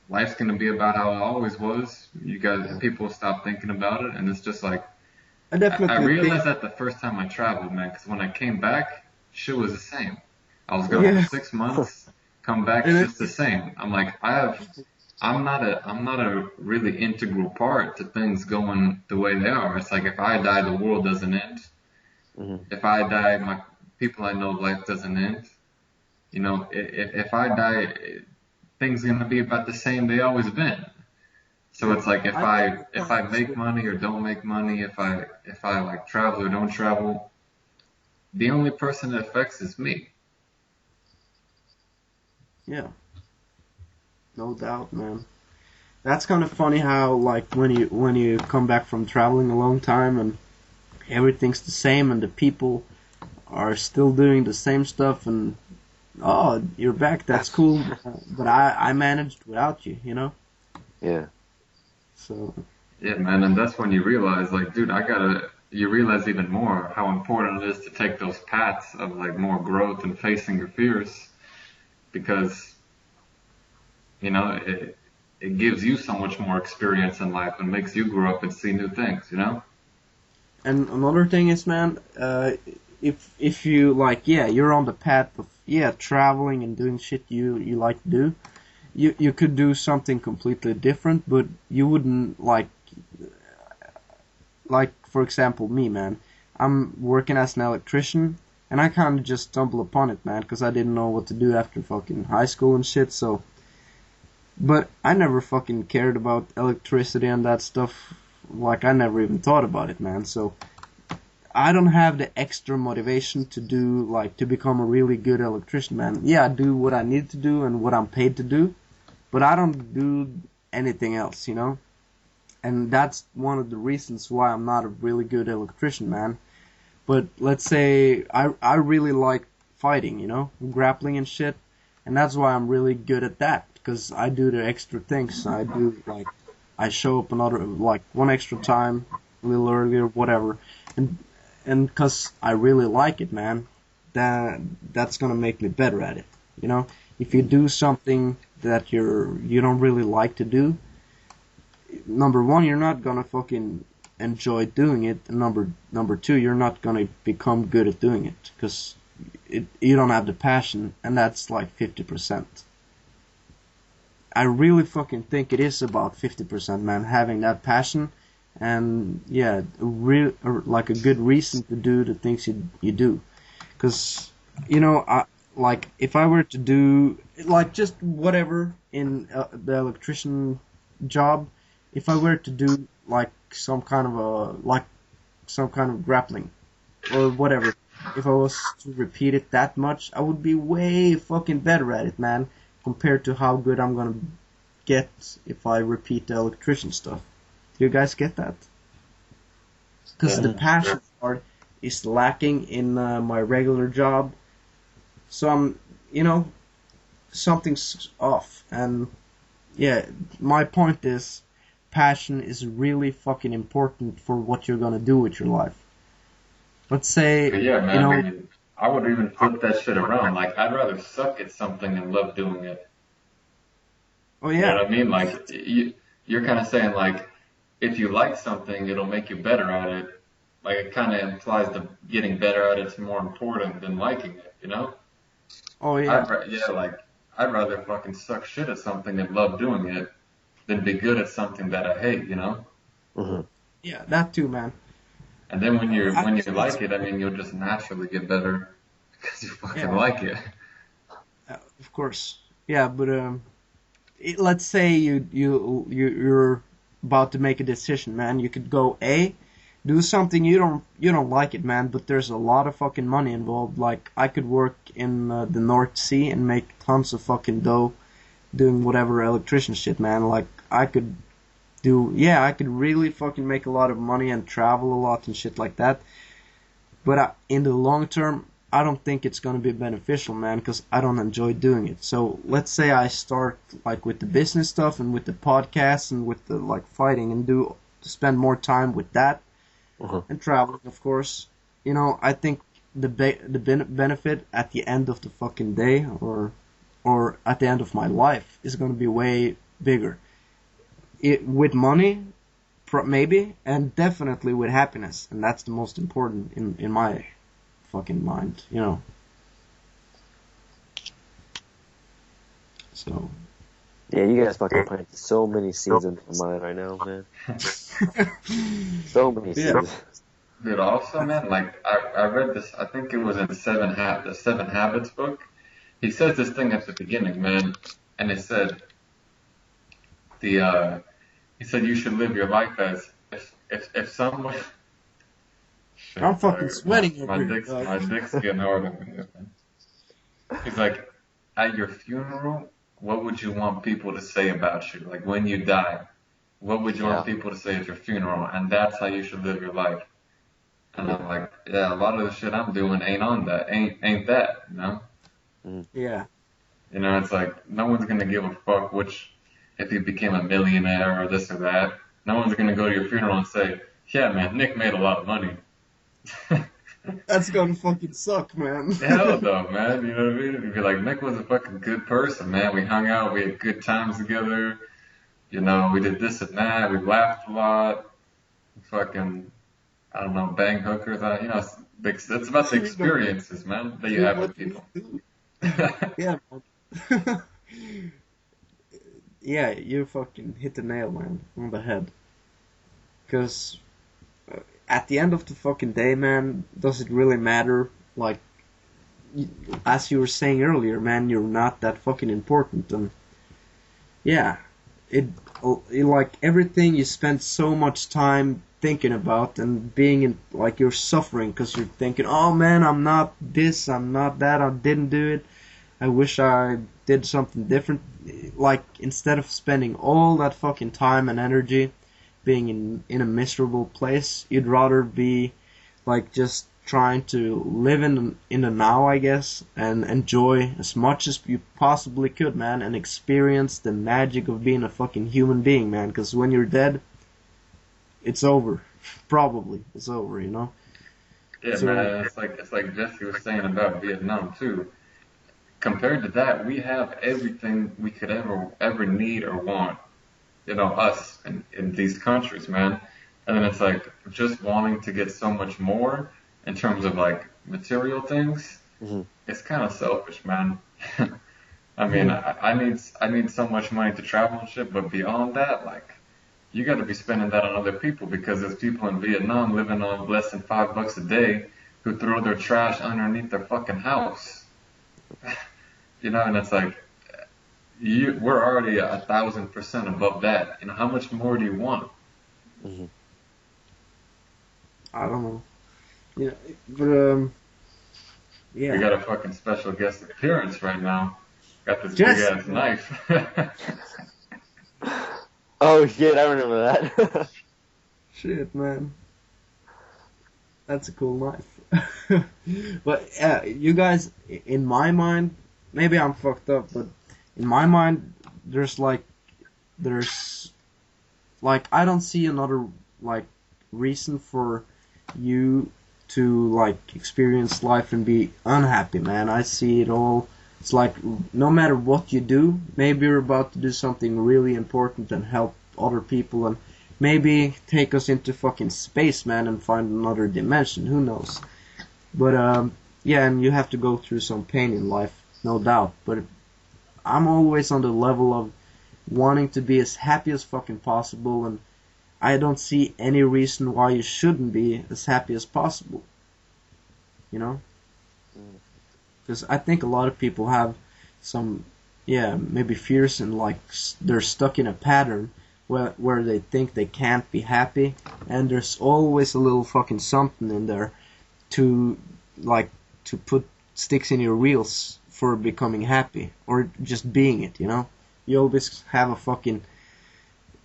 life's gonna be about how it always was. You guys, people stop thinking about it, and it's just like
I
I
definitely think,
realized that the first time I traveled, man, because when I came back, shit was the same. I was gone for
yeah,
6 months, come back,
and
shit's the same. I'm like, I'm not a really integral part to things going the way they are. It's like if I die, the world doesn't end.
Hmm.
If I die, my people I know, life doesn't end. You know, if I die, things are gonna be about the same they always been. So
yeah,
it's like
I think
if I make money or don't make money, if I like travel or don't travel, the only person it affects is me.
yeah, no doubt, man. That's kind of funny how like when you come back from traveling a long time and everything's the same and the people are still doing the same stuff and oh, you're back, that's cool, but I managed without you, you know?
Yeah.
So,
Yeah, man, and that's when you realize, like, dude, you realize even more how important it is to take those paths of like more growth and facing your fears because, you know, it gives you so much more experience in life and makes you grow up and see new things, you know?
and another thing is, man, if you like, yeah, you're on the path of yeah traveling and doing shit you like to do. You could do something completely different, but you wouldn't like for example me, man. I'm working as an electrician, and I kind of just stumbled upon it, man, because I didn't know what to do after fucking high school and shit. So, but I never fucking cared about electricity and that stuff. Like I never even thought about it, man. So I don't have the extra motivation to do like to become a really good electrician, man. Yeah, I do what I need to do and what I'm paid to do, but I don't do anything else, you know? And that's one of the reasons why I'm not a really good electrician, man. But let's say I really like fighting, you know, grappling and shit, and that's why I'm really good at that because I do the extra things. I do like I show up another like one extra time, a little earlier, whatever, and because I really like it, man, that's gonna make me better at it. You know, if you do something that you don't really like to do, number one, you're not gonna fucking enjoy doing it. And number two, you're not gonna become good at doing it because you don't have the passion, and that's like 50%. I really fucking think it is about 50%, man, having that passion, and yeah, like a good reason to do the things you do. Because you know, like if I were to do like just whatever in the electrician job, if I were to do like some kind of grappling or whatever, if I was to repeat it that much, I would be way fucking better at it, man, compared to how good I'm gonna get if I repeat the electrician stuff. Do you guys get that? Because the
Yeah.
passion part is lacking in my regular job, so you know, something's off. And yeah, my point is, passion is really fucking important for what you're gonna do with your life. Let's say,
But yeah,
you
man, I
know,
mean, I would even flip that shit around. Like, I'd rather suck at something and love doing it.
oh
You know
yeah,
what I mean? Like, you're kind of saying, like, if you like something, it'll make you better at it. Like, it kind of implies that getting better at it's more important than liking it, you know?
oh yeah,
Yeah, like, I'd rather fucking suck shit at something and love doing it than be good at something that I hate, you know?
Hmm.
yeah, that too, man.
And then
I
when you
think it's
like it, I mean, you'll just naturally get better because you fucking
yeah,
like it.
of course, yeah. But let's say you're about to make a decision, man. You could go A, do something you don't like it, man. But there's a lot of fucking money involved. Like I could work in the North Sea and make tons of fucking dough doing whatever electrician shit, man. Like I could really fucking make a lot of money and travel a lot and shit like that. But in the long term, I don't think it's gonna be beneficial, man, because I don't enjoy doing it. So let's say I start like with the business stuff and with the podcast and with the like fighting and do spend more time with that
Hmm.
and traveling, of course. You know, I think benefit at the end of the fucking day or at the end of my life is gonna be way bigger. With money, maybe, and definitely with happiness, and that's the most important in my fucking mind, you know. So
Yeah, you guys fucking planted so many seeds in my mind right now, man. So many
yeah,
seeds.
Dude, also, man, like I read this. I think it was in the Seven Habits book. He says this thing at the beginning, man, and it said the he said you should live your life as if someone shit,
I'm fucking sweating over here, dog.
my dick's getting hard over here, man. He's like, at your funeral, what would you want people to say about you? Like when you die, what would you want
Yeah.
people to say at your funeral? And that's how you should live your life. And
Yeah.
I'm like, yeah, a lot of the shit I'm doing ain't on that, ain't that, you know?
Mm.
Yeah,
You know, it's like no one's gonna give a fuck which if you became a millionaire or this or that. No one's gonna go to your funeral and say, yeah, man, Nick made a lot of money.
that's gonna fucking suck, man.
Hell no, man. You know what I mean? You'd be like, Nick was a fucking good person, man. We hung out, we had good times together. You know, we did this and that. We laughed a lot. Fucking, I don't know, bang hookers. You know, it's about the
You know,
experiences, man, that you
do
have
what
with
you
people.
do. Yeah, man. Yeah, you fucking hit the nail, man, on the head. Because at the end of the fucking day, man, does it really matter? Like, as you were saying earlier, man, you're not that fucking important, and yeah, it, like everything you spend so much time thinking about and being in like you're suffering because you're thinking, oh man, I'm not this, I'm not that, I didn't do it. I wish I did something different. Like instead of spending all that fucking time and energy being in a miserable place, you'd rather be like just trying to live in the now, I guess, and enjoy as much as you possibly could, man, and experience the magic of being a fucking human being, man. Because when you're dead, it's over. Probably it's over, you know.
Yeah,
So
man. It's like Jesse was saying about Vietnam too. Compared to that, we have everything we could ever need or want. You know, us in these countries, man. And then it's like just wanting to get so much more in terms of like material things.
Hmm.
It's kind of selfish, man. I mean,
yeah,
I need so much money to travel and shit, but beyond that, like you got to be spending that on other people because there's people in Vietnam living on less than $5 a day who throw their trash underneath their fucking house. You know, and it's like we're already 1,000% above that. You know, how much more do you want?
Hmm.
I don't know. Yeah, but
We
yeah,
got a fucking special guest appearance right now. Got this big
Jesse,
ass
man.
knife.
Oh shit, I remember that.
Shit, man. That's a cool knife. But you guys, in my mind, maybe I'm fucked up, but in my mind, there's like, there's like, I don't see another like reason for you to like experience life and be unhappy, man. I see it all. It's like no matter what you do, maybe you're about to do something really important and help other people and maybe take us into fucking space, man, and find another dimension. Who knows? But yeah, and you have to go through some pain in life, no doubt. But I'm always on the level of wanting to be as happy as fucking possible, and I don't see any reason why you shouldn't be as happy as possible. You know? Because I think a lot of people have some, yeah, maybe fears and like they're stuck in a pattern where they think they can't be happy, and there's always a little fucking something in there to like to put sticks in your wheels for becoming happy or just being it. You know, you always have a fucking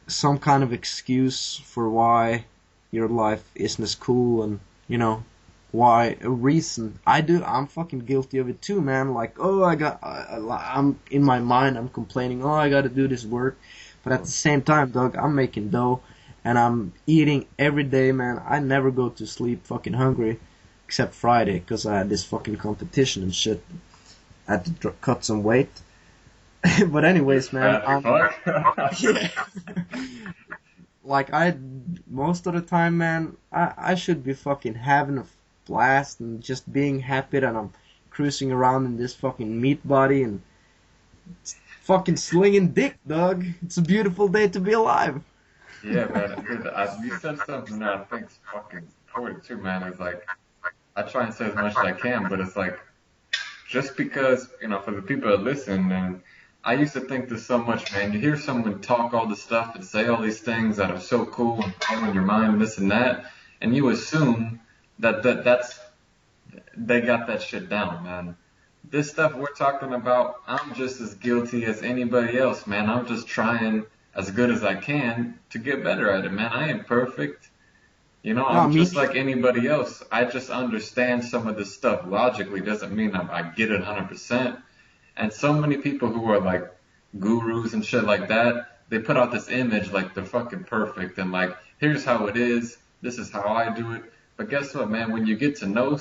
some kind of excuse for why your life isn't as cool, and you know why a reason. I'm fucking guilty of it too, man. Like, oh, I'm in my mind, I'm complaining, oh, I gotta do this work, but at the same time, dog, I'm making dough, and I'm eating every day, man. I never go to sleep fucking hungry, except Friday, because I had this fucking competition and shit. I had to cut some weight. But anyways, man, yeah. Like most of the time, man, I should be fucking having a blast and just being happy that I'm cruising around in this fucking meat body and fucking slinging dick, dog. It's a beautiful day to be alive.
Yeah, man. You said something that I think's fucking important too, man. It's like I try and say as much as I can, but it's like just because, for the people that listen, and I used to think this so much, man. You hear someone talk all this stuff and say all these things that are so cool and blow in your mind, this and that, and you assume that's they got that shit down, man. This stuff we're talking about, I'm just as guilty as anybody else, man. I'm just trying as good as I can to get better at it, man. I ain't perfect.
No,
I'm
me.
just like anybody else. I just understand some of this stuff logically. Doesn't mean I get it 100%. And so many people who are like gurus and shit like that, they put out this image like they're fucking perfect and like, here's how it is. This is how I do it. But guess what, man? When you get to know,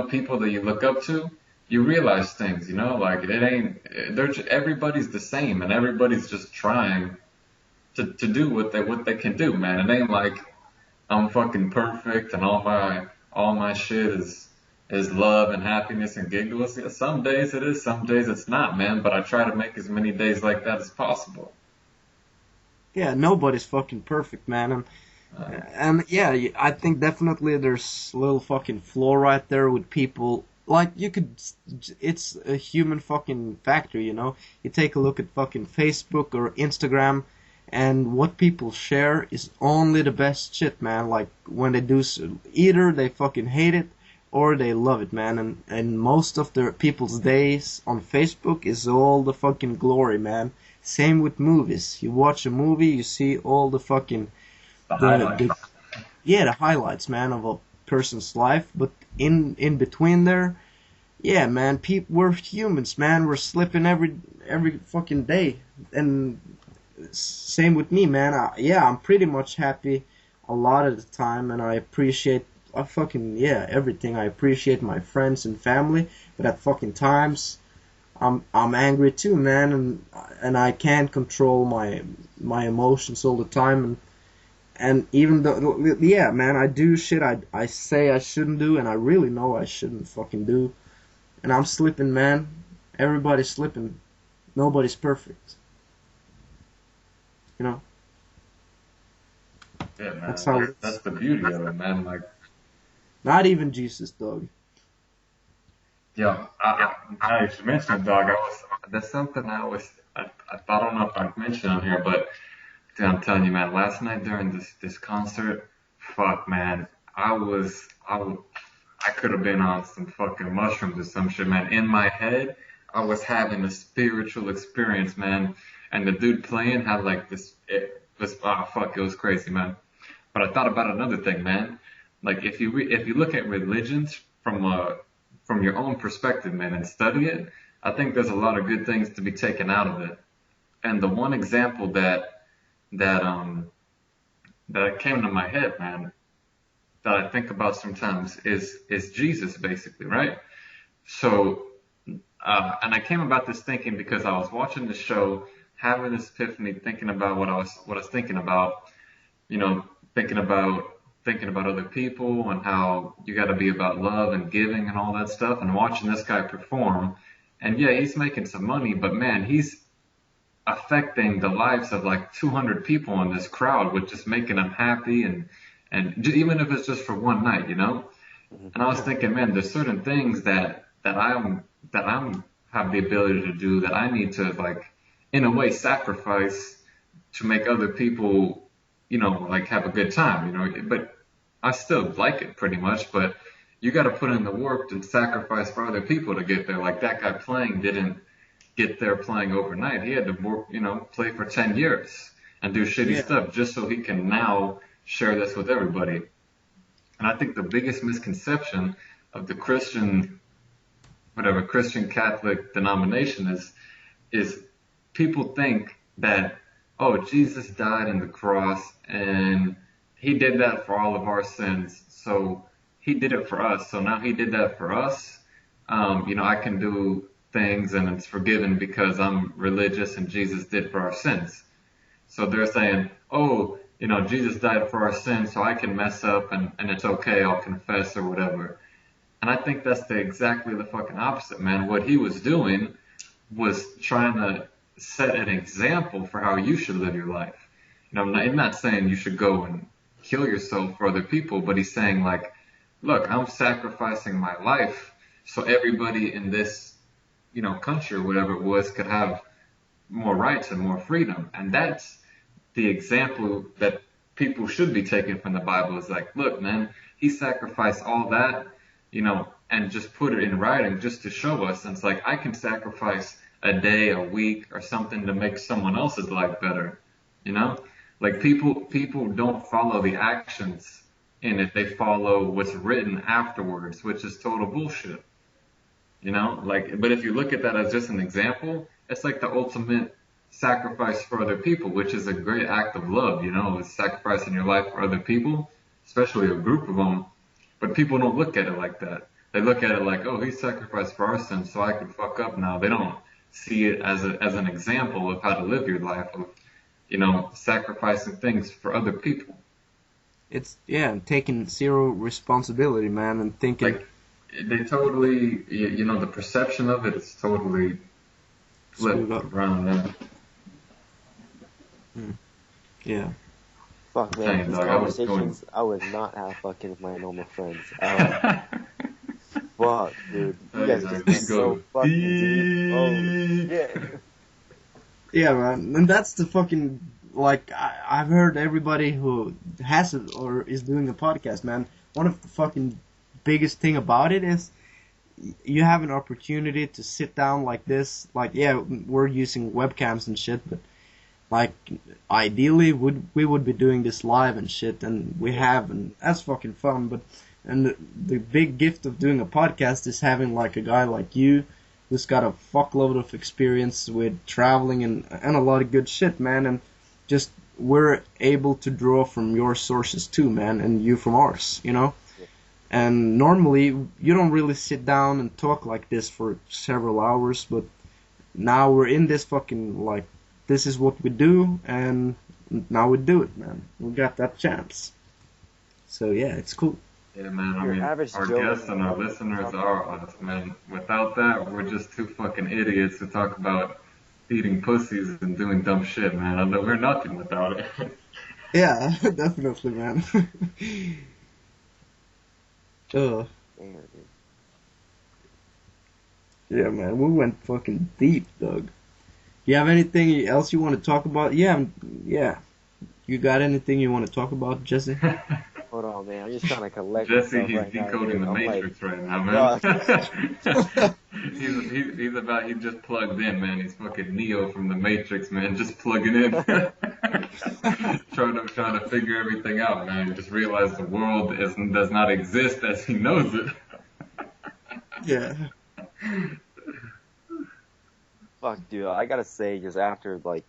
people that you look up to, you realize things, like it ain't, everybody's the same and everybody's just trying to do what they can do, man. It ain't like I'm fucking perfect and all my shit is love and happiness and giggles. Yeah, some days it is, some days it's not, man. But I try to make as many days like that as possible.
Yeah, nobody's fucking perfect, man. And yeah, I think definitely there's a little fucking flaw right there with people. Like, it's a human fucking factor, You take a look at fucking Facebook or Instagram, and what people share is only the best shit, man. Like, when they do, either they fucking hate it, or they love it, man. And most of the people's days on Facebook is all the fucking glory, man. Same with movies. You watch a movie, you see all the fucking
The
the,
highlights.
the yeah, the highlights, man, of a person's life. But in between there, yeah, man, we're humans, man. We're slipping every fucking day. And same with me, man. Yeah, I'm pretty much happy a lot of the time, and I appreciate everything. I appreciate my friends and family, but at fucking times, I'm angry too, man, and I can't control my emotions all the time, and even though, yeah, man, I do shit I say I shouldn't do, and I really know I shouldn't fucking do, and I'm slipping, man. Everybody's slipping. Nobody's perfect. You know.
Yeah, man.
That's how it
That's
is.
the beauty of it, man. Like,
Not even Jesus, dog.
yo, now you should mention it, dog. That's something I don't know if I've mentioned on here, but dude, I'm telling you, man, last night during this concert, fuck, man, I could have been on some fucking mushrooms or some shit, man. In my head, I was having a spiritual experience, man. And the dude playing had like it was crazy, man. But I thought about another thing, man. Like if you look at religions from your own perspective, man, and study it, I think there's a lot of good things to be taken out of it. And the one example that came to my head, man, that I think about sometimes is Jesus, basically, right? So, and I came about this thinking because I was watching the show, having this epiphany, thinking about what I was thinking about, you know, thinking about thinking about other people and how you got to be about love and giving and all that stuff, and watching this guy perform. And yeah, he's making some money, but man, he's affecting the lives of like 200 people in this crowd with just making them happy and even if it's just for one night, you know. And I was thinking, man, there's certain things that I'm have the ability to do that I need to like, in a way, sacrifice to make other people, you know, like have a good time, you know. But I still like it pretty much, but you got to put in the work to sacrifice for other people to get there. Like that guy playing didn't get there playing overnight. He had to work, you know, play for 10 years and do shitty
Yeah.
stuff just so he can now share this with everybody. And I think the biggest misconception of the Christian, whatever Christian Catholic denomination is people think that, oh, Jesus died on the cross and he did that for all of our sins. So he did it for us. So now he did that for us. You know, I can do things and it's forgiven because I'm religious and Jesus did for our sins. So they're saying, oh, you know, Jesus died for our sins, so I can mess up and it's okay, I'll confess or whatever. And I think that's exactly the fucking opposite, man. What he was doing was trying to set an example for how you should live your life. You know, I'm not saying you should go and kill yourself for other people, but he's saying like, look, I'm sacrificing my life so everybody in this, you know, country or whatever it was could have more rights and more freedom. And that's the example that people should be taking from the Bible is like, look, man, he sacrificed all that, you know, and just put it in writing just to show us. And it's like, I can sacrifice a day, a week, or something to make someone else's life better, you know? Like people don't follow the actions in it. They follow what's written afterwards, which is total bullshit. You know, like, but if you look at that as just an example, it's like the ultimate sacrifice for other people, which is a great act of love, you know, is sacrificing your life for other people, especially a group of them. But people don't look at it like that. They look at it like, oh, he sacrificed for our sins, so I can fuck up now. They don't see it as an example of how to live your life, of, you know, sacrificing things for other people.
It's yeah, taking zero responsibility, man, and thinking
Like, they totally, you know, the perception of it is totally
screwed
flipped
up.
around there.
Yeah.
Fuck, man,
Dang,
these
dog, I was going.
conversations I would not have fucking with my normal friends. Fuck, dude. You
Hey,
guys
dog,
just
we
get so
go
fucking deep. Oh,
deep.
shit.
Yeah, man, and that's the fucking like I've heard everybody who has it or is doing a podcast, man. One of the fucking biggest thing about it is you have an opportunity to sit down like this. Like, yeah, we're using webcams and shit, but like ideally we would be doing this live and shit, and we have, and that's fucking fun. But and the big gift of doing a podcast is having like a guy like you who's got a fuckload of experience with traveling and a lot of good shit, man. And just we're able to draw from your sources too, man, and you from ours, you know. And normally you don't really sit down and talk like this for several hours, but now we're in this fucking like this is what we do, and now we do it, man. We got that chance. So yeah, it's cool.
Yeah, man. I
Your
mean,
average
our
Joe
guests and our listeners are us, man. Without that, we're just two fucking idiots who talk about eating pussies and doing dumb shit, man. And we're nothing without it.
Yeah, definitely, man. uh,
Damn, dude.
yeah, man. We went fucking deep, Doug. You have anything else you want to talk about? Yeah, yeah. You got anything you want to talk about, Jesse?
Hold on, man. I'm just trying to collect
Jesse,
myself
he's
right now,
decoding
dude.
the
I'm like,
Matrix right now, man.
fuck.
He just plugged in, man. He's fucking Neo from the Matrix, man. Just plugging in. trying to figure everything out, man. He just realized the world does not exist as he knows it.
Yeah.
Fuck, dude. I gotta say, just after, like,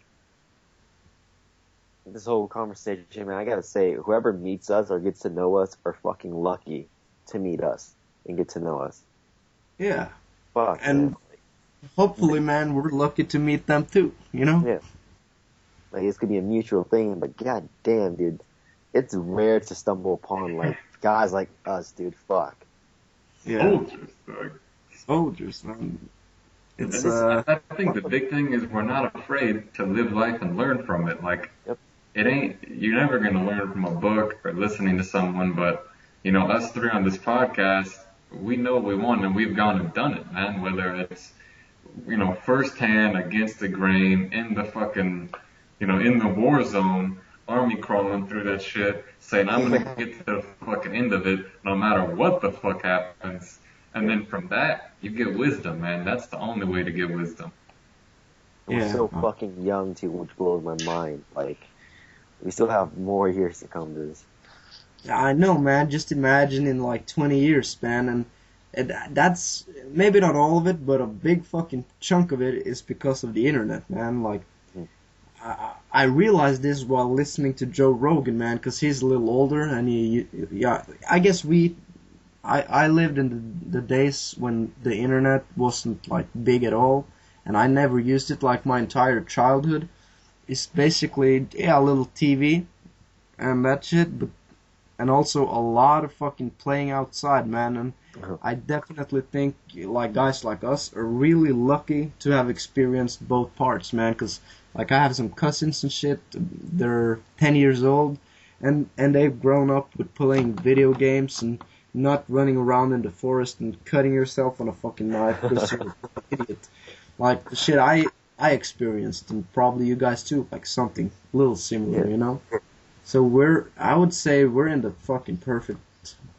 this whole conversation, man, I gotta say, whoever meets us or gets to know us are fucking lucky to meet us and get to know us.
Yeah.
Fuck, man.
And hopefully, man, we're lucky to meet them too, you know?
Yeah. Like, this could be a mutual thing, but god damn, dude. It's rare to stumble upon, like, guys like us, dude. Fuck.
Yeah.
Soldiers, dog.
Soldiers, man. It's,
I think the big thing is we're not afraid to live life and learn from it. Like,
Yep.
it ain't, you're never going to learn from a book or listening to someone, but, you know, us three on this podcast, we know what we want and we've gone and done it, man. Whether it's, you know, firsthand against the grain in the fucking, you know, in the war zone, army crawling through that shit, saying, I'm going to get to the fucking end of it no matter what the fuck happens. And then from that, you get wisdom, man. That's the only way to get wisdom.
We're
yeah.
so fucking young, too, which blows my mind. Like, we still have more years to come to this.
I know, man. Just imagine in like 20 years span, and that's maybe not all of it, but a big fucking chunk of it is because of the internet, man. Like, I realized this while listening to Joe Rogan, man, because he's a little older, and yeah, I guess I lived in the days when the internet wasn't like big at all, and I never used it like my entire childhood. It's basically, yeah, a little TV and that shit, but and also a lot of fucking playing outside, man. And I definitely think like guys like us are really lucky to have experienced both parts, man. Because like I have some cousins and shit. They're 10 years old, and they've grown up with playing video games and not running around in the forest and cutting yourself on a fucking knife because you're an idiot. Like the shit I experienced, and probably you guys too, like something a little similar, you know. So I would say we're in the fucking perfect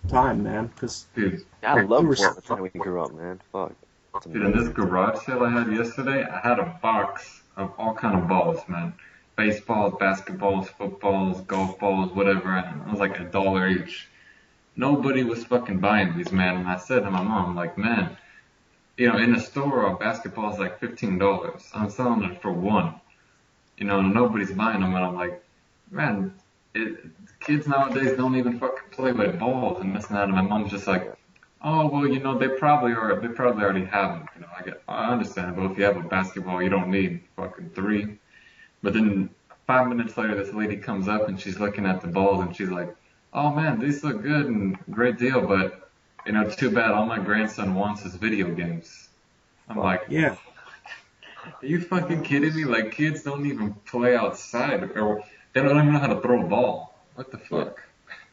time, man. Cause
Dude,
I love
were
what the time we grew up, man. Fuck. It's
dude, in this
amazing.
garage sale I had yesterday, I had a box of all kind of balls, man. Baseballs, basketballs, footballs, golf balls, whatever. And it was like $1 each. Nobody was fucking buying these, man. And I said to my mom, like, man, you know, in the store, a basketball is like $15. I'm selling it for one. You know, nobody's buying them. And I'm like, man, kids nowadays don't even fucking play with balls and this and that. And my mom's just like, oh, well, you know, they probably are. They probably already have them. You know, I understand. But if you have a basketball, you don't need fucking three. But then 5 minutes later, this lady comes up and she's looking at the balls and she's like, oh man, these look good and great deal, but you know, too bad. All my grandson wants is video games. I'm like,
yeah.
are you fucking kidding me? Like, kids don't even play outside, or they don't even know how to throw a ball. What the fuck?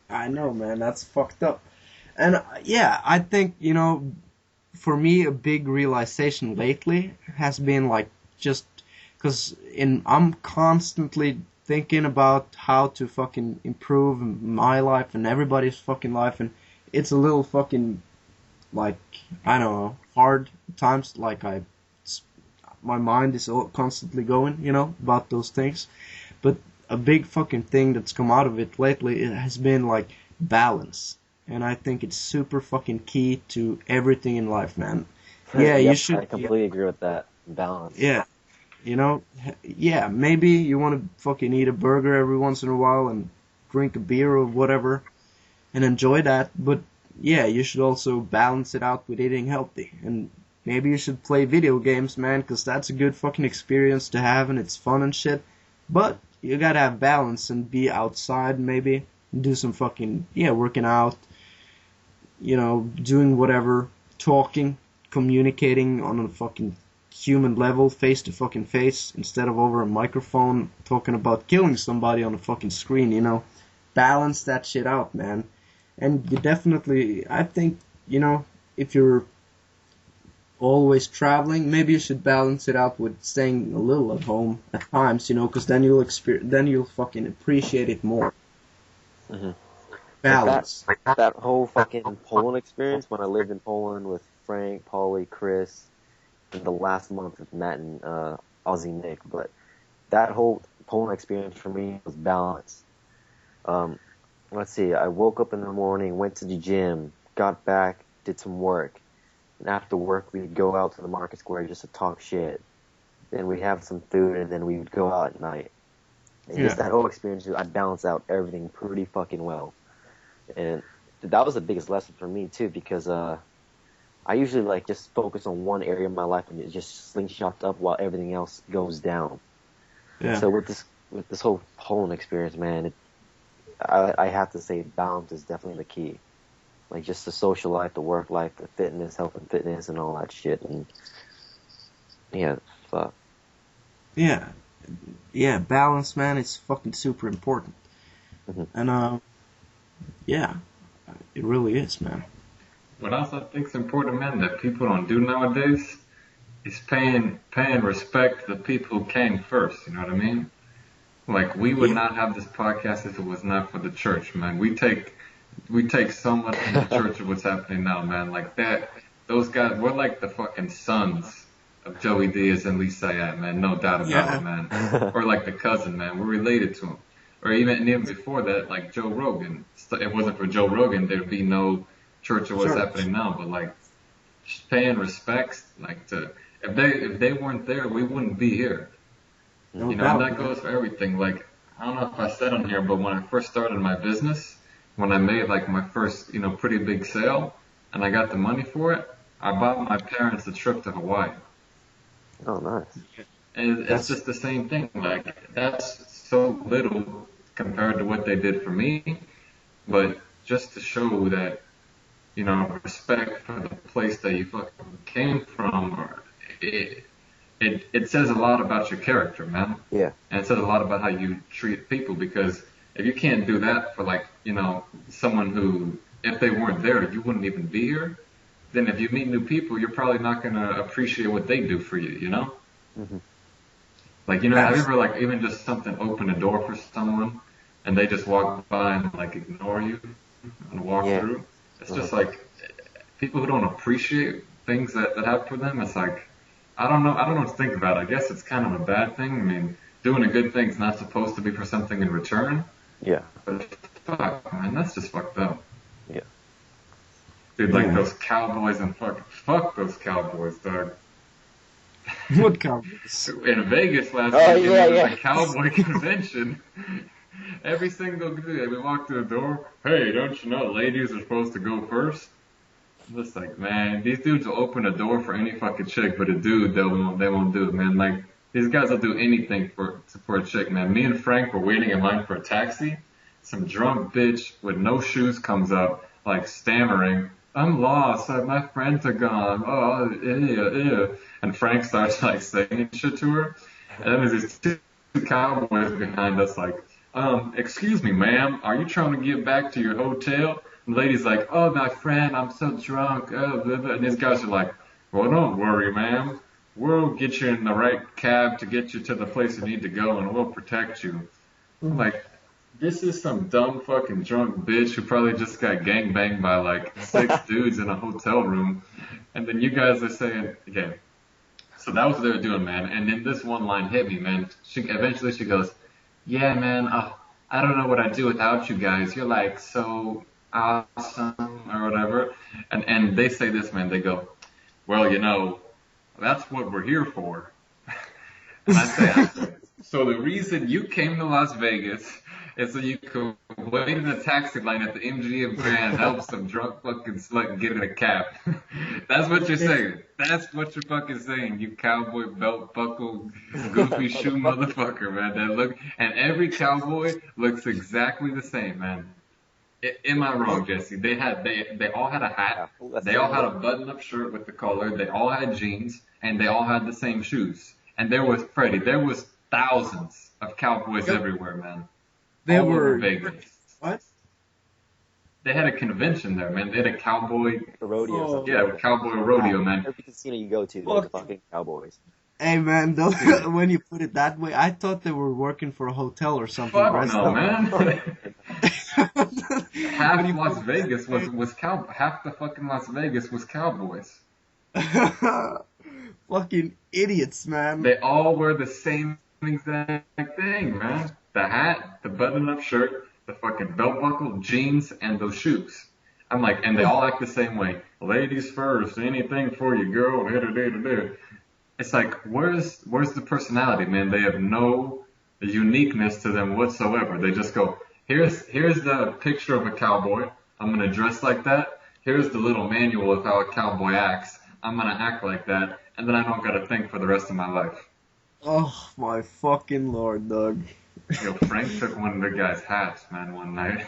I know, man. That's fucked up. And yeah, I think, you know, for me, a big realization lately has been like just because I'm constantly thinking about how to fucking improve my life and everybody's fucking life, and it's a little fucking like I don't know hard times. Like my mind is constantly going, you know, about those things. But a big fucking thing that's come out of it lately it has been like balance. And I think it's super fucking key to everything in life, man. Yeah,
Yep,
you should.
I completely agree with that. Balance.
Yeah, you know, yeah, maybe you want to fucking eat a burger every once in a while and drink a beer or whatever and enjoy that. But yeah, you should also balance it out with eating healthy. And maybe you should play video games, man, because that's a good fucking experience to have and it's fun and shit. But you gotta have balance and be outside maybe. Do some fucking, yeah, working out, you know, doing whatever, talking, communicating on a fucking human level, face to fucking face, instead of over a microphone talking about killing somebody on a fucking screen, you know. Balance that shit out, man. And you definitely, I think, you know, if you're always traveling, maybe you should balance it out with staying a little at home at times, you know, because then you'll fucking appreciate it more.
Mhm.
Balance.
That whole fucking Poland experience when I lived in Poland with Frank, Paulie, Chris, and the last month with Matt and Aussie Nick. But that whole Poland experience for me was balance. Let's see, I woke up in the morning, went to the gym, got back, did some work. And after work, we'd go out to the market square just to talk shit. Then we'd have some food, and then we would go out at night. And just
Yeah.
that whole experience, I balanced out everything pretty fucking well. And that was the biggest lesson for me too, because I usually like just focus on one area of my life and it just slingshots up while everything else goes down.
Yeah.
So with this whole Poland experience, man, I have to say balance is definitely the key. Like just the social life, the work life, the fitness, health and fitness, and all that shit. And yeah, fuck.
Yeah. Yeah. Balance, man, it's fucking super important.
Mhm.
And yeah, it really is, man.
What else I think is important, man, that people don't do nowadays is paying respect to the people who came first. You know what I mean? Like we would
Yeah.
not have this podcast if it was not for the church, man. We take so much from the church of what's happening now, man. Like that, those guys, we're like the fucking sons of Joey Diaz and Lee Sayat, man. No doubt about it,
Yeah.
man. Or like the cousin, man. We're related to him. Or even before that, like Joe Rogan. If it wasn't for Joe Rogan, there'd be no church of what's
Church.
happening now. But like just paying respects, like to if they weren't there, we wouldn't be here.
No
You know, and
doubt,
that
man.
goes for everything. Like, I don't know if I said on here, but when I first started my business, when I made like my first, pretty big sale and I got the money for it, I bought my parents a trip to Hawaii.
Oh, nice.
And it's
That's
just the same thing. Like, that's so little compared to what they did for me, but just to show that, respect for the place that you fucking came from, or it says a lot about your character, man.
Yeah.
And it says a lot about how you treat people because if you can't do that for like, someone who, if they weren't there, you wouldn't even be here, then if you meet new people, you're probably not going to appreciate what they do for you, you know?
Hmm.
Like, have you
that's
ever like even just something open a door for someone and they just walk by and like ignore you and walk
Yeah.
through? It's
Uh-huh.
just like people who don't appreciate things that happen for them, it's like, I don't know what to think about it. I guess it's kind of a bad thing. I mean, doing a good thing's not supposed to be for something in return,
Yeah.
but fuck, man, that's just fucked up.
Yeah.
Dude, like
yeah.
those cowboys and fuck those cowboys, dog.
What Cowboys?
In Vegas last
Oh,
weekend,
yeah,
there was
yeah.
a cowboy convention. Every single day we walk through the door, hey, don't you know ladies are supposed to go first? I'm just like, man, these dudes will open a door for any fucking chick, but a dude, they won't do it, man. Like, these guys will do anything for a chick, man. Me and Frank were waiting in line for a taxi. Some drunk bitch with no shoes comes up, like stammering, I'm lost, my friends are gone, oh, ew. And Frank starts like saying shit to her. And then there's these two cowboys behind us, like, excuse me, ma'am, are you trying to get back to your hotel? And the lady's like, oh, my friend, I'm so drunk. Oh, blah, blah. And these guys are like, well, don't worry, ma'am. We'll get you in the right cab to get you to the place you need to go, and we'll protect you. I'm like, this is some dumb fucking drunk bitch who probably just got gangbanged by like six dudes in a hotel room. And then you guys are saying, okay, so that was what they were doing, man. And then this one line hit me, man. Eventually she goes, yeah, man, I don't know what I'd do without you guys. You're like so awesome or whatever. And they say this, man. They go, well, that's what we're here for. And I say, so the reason you came to Las Vegas is so you could wait in a taxi line at the MGM Grand, help some drunk fucking slut get in a cab. That's what you're saying. That's what you're fucking saying, you cowboy belt buckle, goofy shoe motherfucker, man. And every cowboy looks exactly the same, man. Am I wrong, Jesse? They all had a
Yeah.
hat.
That's
They all
it.
had a button-up shirt with the collar. They all had jeans, and they all had the same shoes. And there was thousands of cowboys
Yep.
everywhere, man,
They
all over
were
Vegas.
what?
They had a convention there, man. They had a cowboy,
A rodeo or
Oh,
something.
yeah, a cowboy rodeo, man.
Every casino you go to, there's
fuck.
a fucking cowboys.
Hey man, though,
Dude,
when you put it that way, I thought they were working for a hotel or something.
fuck
Rest
no,
up.
man.
When
Half
you
Las
put it
Vegas
that
half the fucking Las Vegas was cowboys.
way. Fucking idiots, man.
They all wear the same exact thing, man. The hat, the button-up shirt, the fucking belt buckle, jeans, and those shoes. I'm like, and they all act the same way. Ladies first, anything for you, girl. Da, da, da, da, da. It's like, where's the personality, man? They have no uniqueness to them whatsoever. They just go, here's the picture of a cowboy. I'm gonna dress like that. Here's the little manual of how a cowboy acts. I'm gonna act like that, and then I don't gotta think for the rest of my life.
Oh my fucking lord, Doug.
Yo, Frank took one of the guy's hats, man, one night.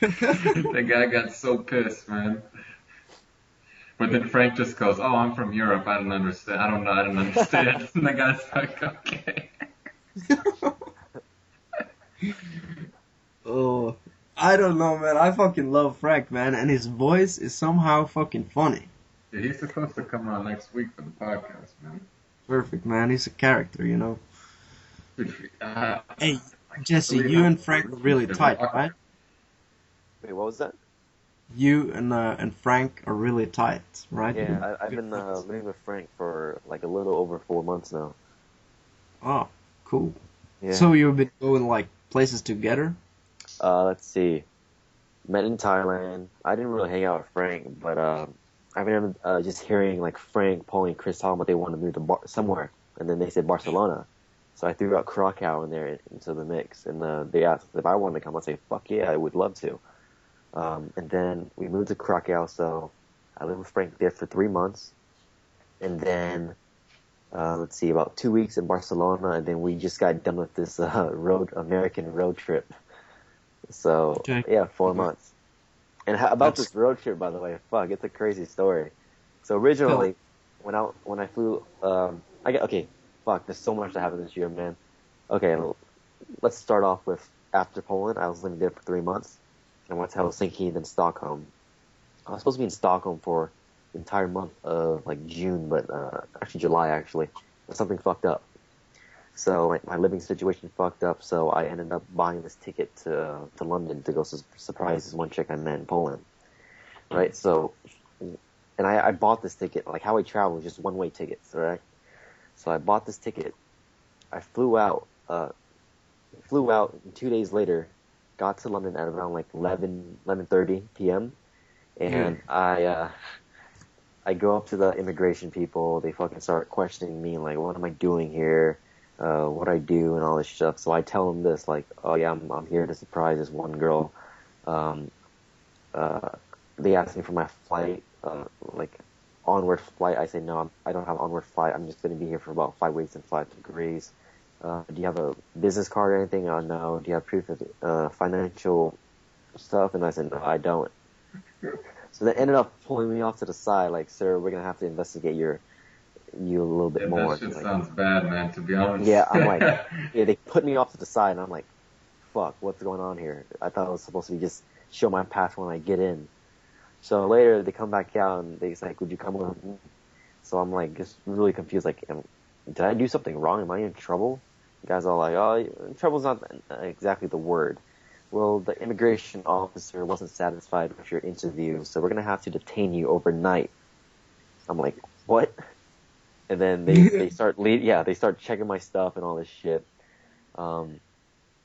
The guy got so pissed, man. But then Frank just goes, "Oh, I'm from Europe. I don't understand. I don't know. I don't understand." And the guy's like, "Okay."
Oh, I don't know, man. I fucking love Frank, man, and his voice is somehow fucking funny.
Yeah, he's supposed to come on next week for the podcast, man.
Perfect, man. He's a character, you know. Hey, Jesse,
Really
you
not
and Frank are really tight, right?
Wait, what was that?
You and Frank are really tight, right?
Yeah, I've been living with Frank for like a little over 4 months now.
Oh, cool.
Yeah.
So you've been going like places together?
Let's see. Met in Thailand. I didn't really hang out with Frank, but I remember just hearing like Frank, Paul, and Chris talking about they wanted to move to somewhere, and then they said Barcelona. So I threw out Krakow in there into the mix, and they asked if I wanted to come. I say, fuck yeah, I would love to. And then we moved to Krakow, so I lived with Frank there for 3 months, and then let's see, about 2 weeks in Barcelona, and then we just got done with this American road trip. So
Okay.
yeah, 4 months. And about this road trip, by the way, fuck, it's a crazy story. So originally, when I flew, okay, fuck, there's so much that happened this year, man. Okay, let's start off with after Poland. I was living there for 3 months. I went to Helsinki and then Stockholm. I was supposed to be in Stockholm for the entire month of like June, but actually July actually. But something fucked up. So my living situation fucked up. So I ended up buying this ticket to London to go surprise this one chick I met in Poland. Right. So, and I bought this ticket. Like how I travel was just one-way tickets. Right. So I bought this ticket. I flew out. And 2 days later, got to London at around like 11:30 p.m. And I go up to the immigration people. They fucking start questioning me, like, what am I doing here? What I do and all this stuff. So I tell them this, like, oh yeah, I'm here to surprise this one girl. They asked me for my flight, like onward flight. I say no, I don't have onward flight. I'm just going to be here for about 5 weeks and 5 degrees. Do you have a business card or anything? Oh no. Do you have proof of financial stuff? And I said no, I don't. So they ended up pulling me off to the side, like, sir, we're gonna have to investigate you a little bit more.
That shit
like,
sounds bad, man, to be honest.
Yeah, I'm like, yeah, they put me off to the side, and I'm like, fuck, what's going on here? I thought it was supposed to be just show my pass when I get in. So later they come back out and they say, like, would you come with me? So I'm like, just really confused, like, did I do something wrong? Am I in trouble? The guys are like, oh, trouble's not exactly the word. Well, the immigration officer wasn't satisfied with your interview, so we're gonna have to detain you overnight. I'm like, what? And then they start checking my stuff and all this shit. And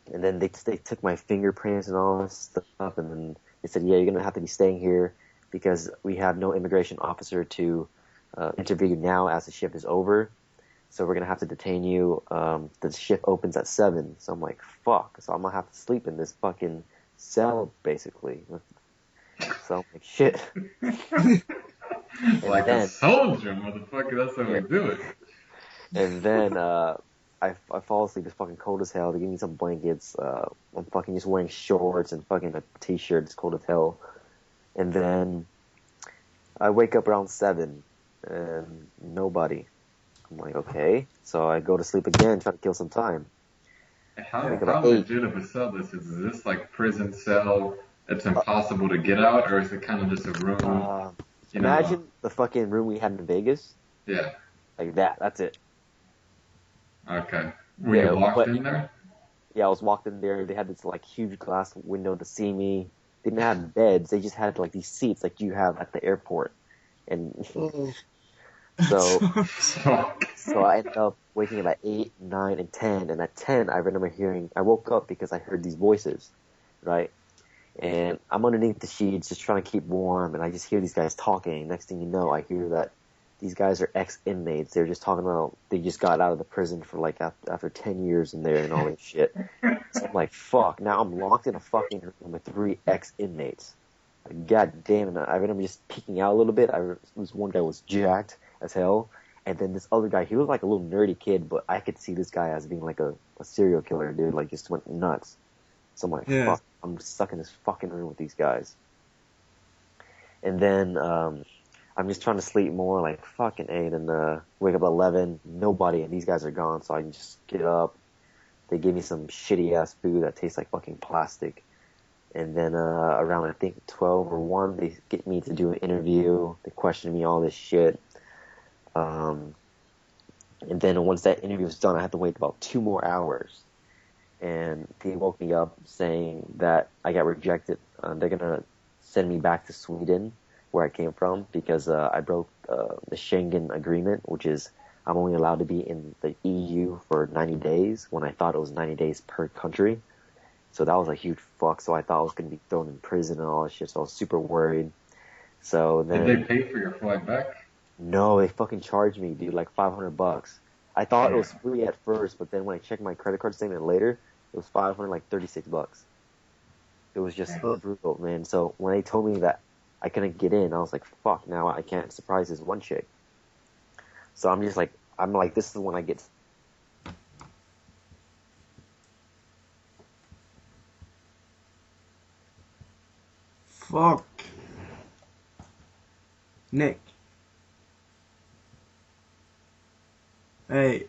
then they took my fingerprints and all this stuff, and then they said, yeah, you're gonna have to be staying here because we have no immigration officer to interview you now as the shift is over. So we're gonna have to detain you. The shift opens at 7. So I'm like, fuck. So I'm gonna have to sleep in this fucking cell, basically. So I'm like, shit.
Like a soldier, motherfucker. That's how we do it.
And then I fall asleep. It's fucking cold as hell. They give me some blankets. I'm fucking just wearing shorts and fucking a t-shirt. It's cold as hell. And then I wake up around 7 and nobody. I'm like, okay. So I go to sleep again, try to kill some time.
How legit of a cell this is? Is this like prison cell? It's impossible to get out, or is it kind of just a room?
Imagine the fucking room we had in Vegas.
Yeah.
Like that. That's it.
Okay. Were you locked in there?
Yeah, I was locked in there. They had this like huge glass window to see me. They didn't have beds. They just had like these seats like you have at the airport. And so I ended up waking up at 8, 9, and 10. And at 10, I remember I woke up because I heard these voices, right? And I'm underneath the sheets just trying to keep warm. And I just hear these guys talking. Next thing you know, I hear that these guys are ex-inmates. They're just talking about they just got out of the prison for like after 10 years in there and all this shit. So I'm like, fuck, now I'm locked in a fucking room with 3 ex-inmates. Like, god damn it. I remember just peeking out a little bit. This one guy was jacked as hell. And then this other guy, he was like a little nerdy kid, but I could see this guy as being like a serial killer, dude. Like, just went nuts. So I'm like,
Yeah.
fuck, I'm stuck in this fucking room with these guys. And then, I'm just trying to sleep more, like, fucking A. Then, wake up at 11, nobody, and these guys are gone, so I can just get up. They gave me some shitty ass food that tastes like fucking plastic. And then, around, I think, 12 or 1, they get me to do an interview. They question me all this shit. And then once that interview was done, I had to wait about 2 more hours. And they woke me up saying that I got rejected. They're gonna send me back to Sweden, where I came from, because I broke the Schengen agreement, which is I'm only allowed to be in the EU for 90 days when I thought it was 90 days per country. So that was a huge fuck. So I thought I was going to be thrown in prison and all that shit. So I was super worried. So
Did they
then,
pay for your flight back?
no, they fucking charged me, dude, like $500. I thought it was
Damn.
free at first, but then when I checked my credit card statement later, it was 500, like $36. It was just
Damn.
brutal, man. So when they told me that I couldn't get in, I was like, fuck, now I can't surprise this one chick. So I'm like, this is when I get.
Fuck. Nick. Hey.